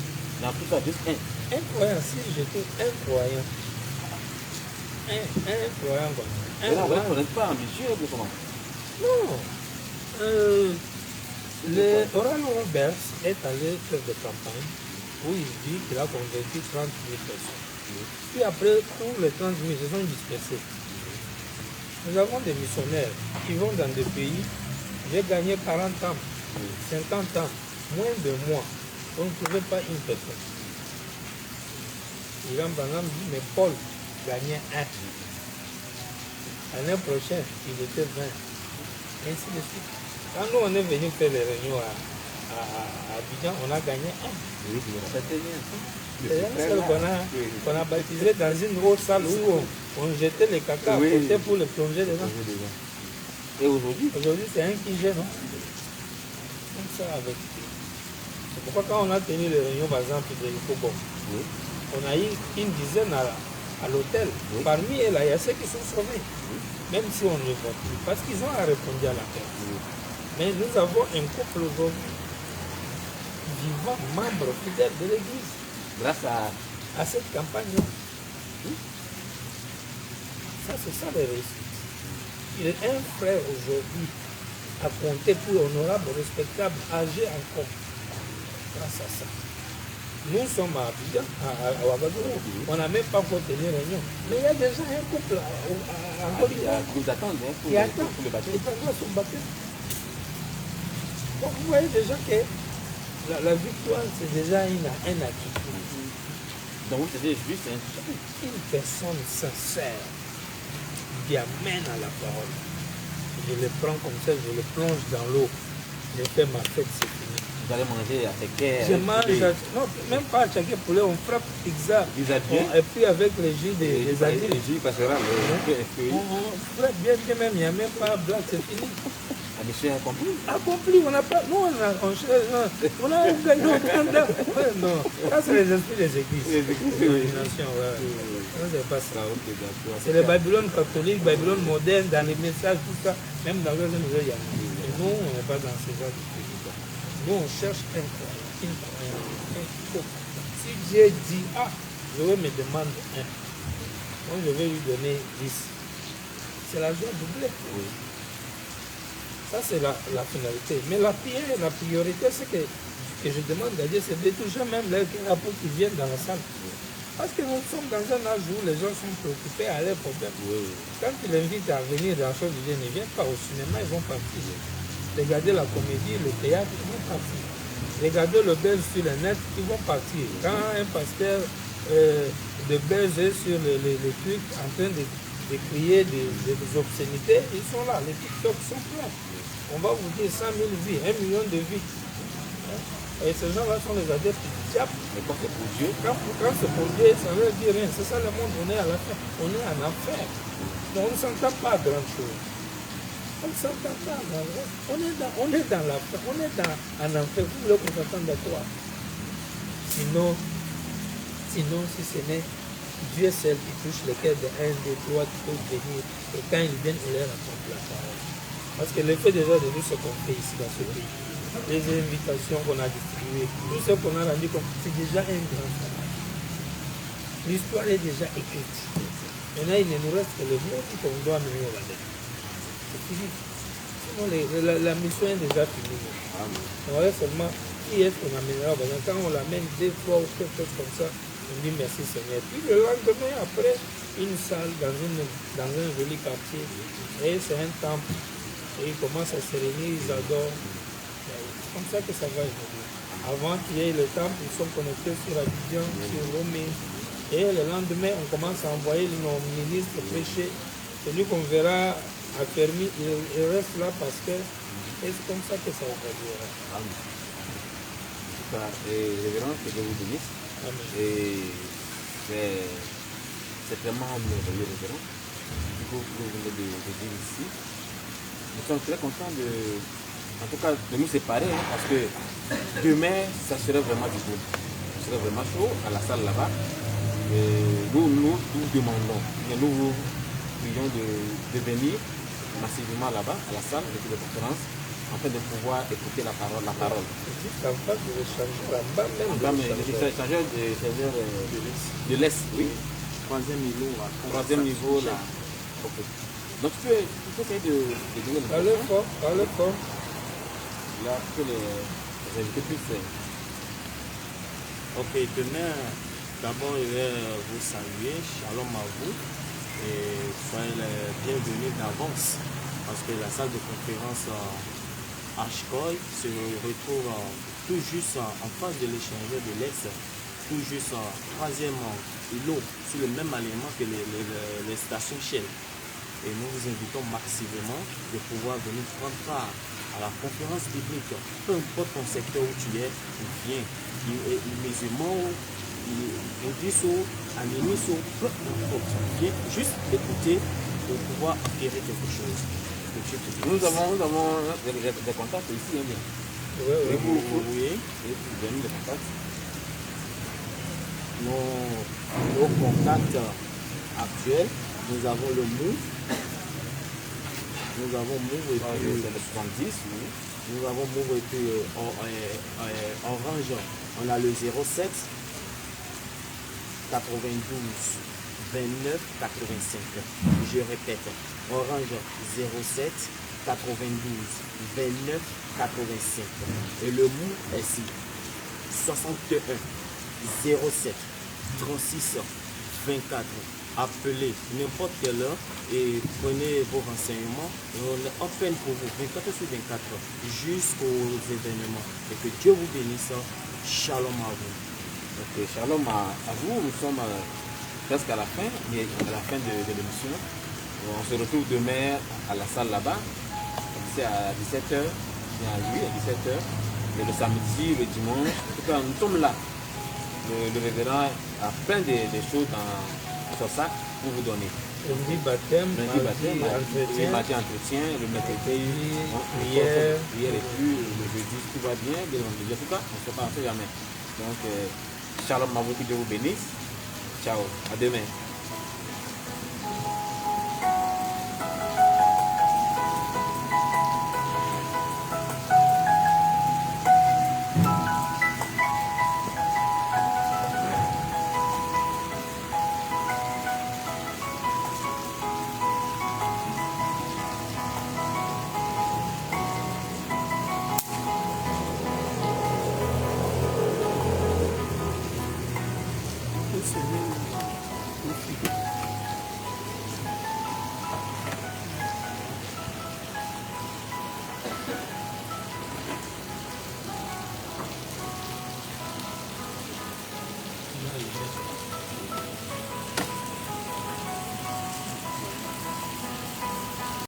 Non, tout ça, juste un. Un croyant, si je trouve un croyant. Un croyant comme ça. Et là, vous n'êtes pas ambitieux de comment? Non. Oral Roberts est allé faire des campagnes où il dit qu'il a convaincu 30 000 personnes. Puis après, tous les 30 000 se sont dispersés. Nous avons des missionnaires qui vont dans des pays, j'ai gagné 40 ans, 50 ans, moins de mois. On ne trouvait pas une personne. William Branham dit, mais Paul gagnait 1. L'année prochaine, il était 20. Ainsi de suite. Quand nous, on est venu faire les réunions à Abidjan, on a gagné 1. Oui, c'était bien. C'est un seul qu'on a baptisé dans une autre salle où on jetait les caca à côté pour les plonger dedans. Et aujourd'hui? Aujourd'hui, c'est un qui gère, non? Comme ça avec. C'est pourquoi quand on a tenu les réunions, par exemple, de Yopogom, on a eu une dizaine à l'hôtel. Parmi eux, là, il y a ceux qui sont sauvés. Même si on ne les voit plus. Parce qu'ils ont répondu à l'appel. Mais nous avons un couple aujourd'hui, vivant, membre fidèle de l'Église. Grâce à cette campagne-là. Ça, c'est ça les réussites. Il est un frère aujourd'hui à compter pour honorable, respectable, âgé encore. Grâce à ça. Nous sommes à Abidjan, à Ouagadougou. On n'a même pas encore tenu réunion. Mais il y a déjà un couple en Côte d'Ivoire qui attend pour le baptême. Son baptême. Donc vous voyez déjà que la victoire, c'est déjà un acquis. Donc vous savez juste une personne sincère qui amène à la parole. Je le prends comme ça, je le plonge dans l'eau. Je fais ma fête, c'est fini. Vous allez manger à chaque Je mange, non, même pas à chaque poulet, on frappe pizza. Et puis avec les jus des adultes. Les jus passera. On frappe bien, même, il n'y a même pas blague, c'est fini. La mission accomplie. Accompli, on n'a pas. Nous, on a gagné. Non, ça, c'est les esprits des églises. Les nations, c'est pas ça. C'est le Babylone catholique, Babylone moderne, dans les messages, tout ça. Même dans le il y a. Et nous, on n'est pas dans ce genre de trucs. Nous, on cherche un couple. Si Dieu dit, je vais me demander un, moi, je vais lui donner 10. C'est la joie doublée. Ça, c'est la finalité. Mais la priorité, c'est que je demande à Dieu, c'est de toujours même les rapports qui viennent dans la salle. Parce que nous sommes dans un âge où les gens sont préoccupés à leurs problèmes. Oui. Quand tu l'invites à venir dans la chose de Dieu, ne viennent pas au cinéma, ils vont partir. Regardez la comédie, le théâtre, ils vont partir. Regardez le buzz sur le net, ils vont partir. Quand un pasteur de buzz sur les trucs en train de crier des obscénités, ils sont là, les TikTok sont pleins. On va vous dire 100 000 vies, 1 million de vies. Et ces gens-là sont les adeptes du diable. Mais quand c'est pour Dieu, Quand c'est pour Dieu, ça ne veut dire rien. C'est ça le monde, on est à la fin. On est en enfer. Donc on ne s'entend pas à grande chose. On ne s'entend pas à grande chose. On est dans la fin. On est en enfer. Vous voulez qu'on s'attende à quoi? Sinon, si ce n'est Dieu seul qui touche le cœur de 1, 2, 3 qui peut venir. Et quand ils viennent, on leur raconte la parole. Parce que le fait déjà de tout ce qu'on fait ici dans ce pays, les invitations qu'on a distribuées, tout ce qu'on a rendu compte, c'est déjà un grand travail. L'histoire est déjà écrite. Maintenant, il ne nous reste que le mot qu'on doit mener là-dedans. C'est fini. Sinon, la mission est déjà finie. On reste seulement qui est-ce qu'on amènera. Quand on l'amène 2 fois ou quelque chose comme ça, on dit merci Seigneur. Puis le lendemain, après, une salle dans un joli quartier, et c'est un temple. Et ils commencent à se réunir, ils adorent. C'est comme ça que ça va évoluer. Avant qu'il y ait le temple, ils sont connectés sur Abidjan, sur Lomé. Et le lendemain, on commence à envoyer nos ministres prêcher. Celui qu'on verra à Fermi, il reste là parce que c'est comme ça que ça évoluera. Amen. En tout cas, révérend, que Dieu vous bénisse. Amen. Et c'est vraiment merveilleux, révérend. Du coup, vous venez de dire ici. Nous sommes très contents en tout cas, de nous séparer, hein, parce que demain, ça serait vraiment du beau. Ça serait vraiment chaud à la salle là-bas. Nous demandons, nous vous prions de venir massivement là-bas, à la salle de conférence, afin de pouvoir écouter la parole. Juste en face de l'échangeur, là-bas même. L'échangeur de l'Est, oui. Troisième niveau, là. Okay. Donc tu peux essayer de donner le Parlez fort. Là, que les invités puissent. Ok, demain, d'abord, je vais vous saluer. Shalom à vous. Et soyez les bienvenus d'avance. Parce que la salle de conférence Ashkoy se retrouve tout juste en face de l'échangeur de l'Est. Tout juste troisième îlot, sur le même alignement que les stations Shell. Et nous vous invitons massivement de pouvoir venir prendre part à la conférence biblique. Peu importe ton secteur où tu es, viens. Musulman, bouddhiste, animiste, peu importe. Viens juste écouter pour pouvoir acquérir quelque chose. Nous avons des contacts ici. Hein, Oui. Vous donnez des contacts. Nos contacts actuels, nous avons le MOU. Nous avons MOU et puis le 70, oui. Nous avons MOU et puis Orange. On a le 07 92 29 85. Je répète, Orange 07 92 29 85. Et le MOU est ici 61 07 36 24. Appelez n'importe quelle heure et prenez vos renseignements. On est open pour vous 24 sur 24 jusqu'aux événements. Et que Dieu vous bénisse. Shalom à vous. Ok, shalom à vous. Nous sommes presque à la fin, mais à la fin de l'émission. On se retrouve demain à la salle là-bas. C'est à 17h, à 17h. Et le samedi, le dimanche. En tout cas, nous sommes là. Le révérend a plein de choses dans son sac pour vous donner. Lundi baptême, mardi entretien, le mercredi prière et puis le jeudi tout va bien, le vendredi. En tout cas, on ne se pas jamais. Donc, shalom à vous, que Dieu vous bénisse. Ciao, à demain.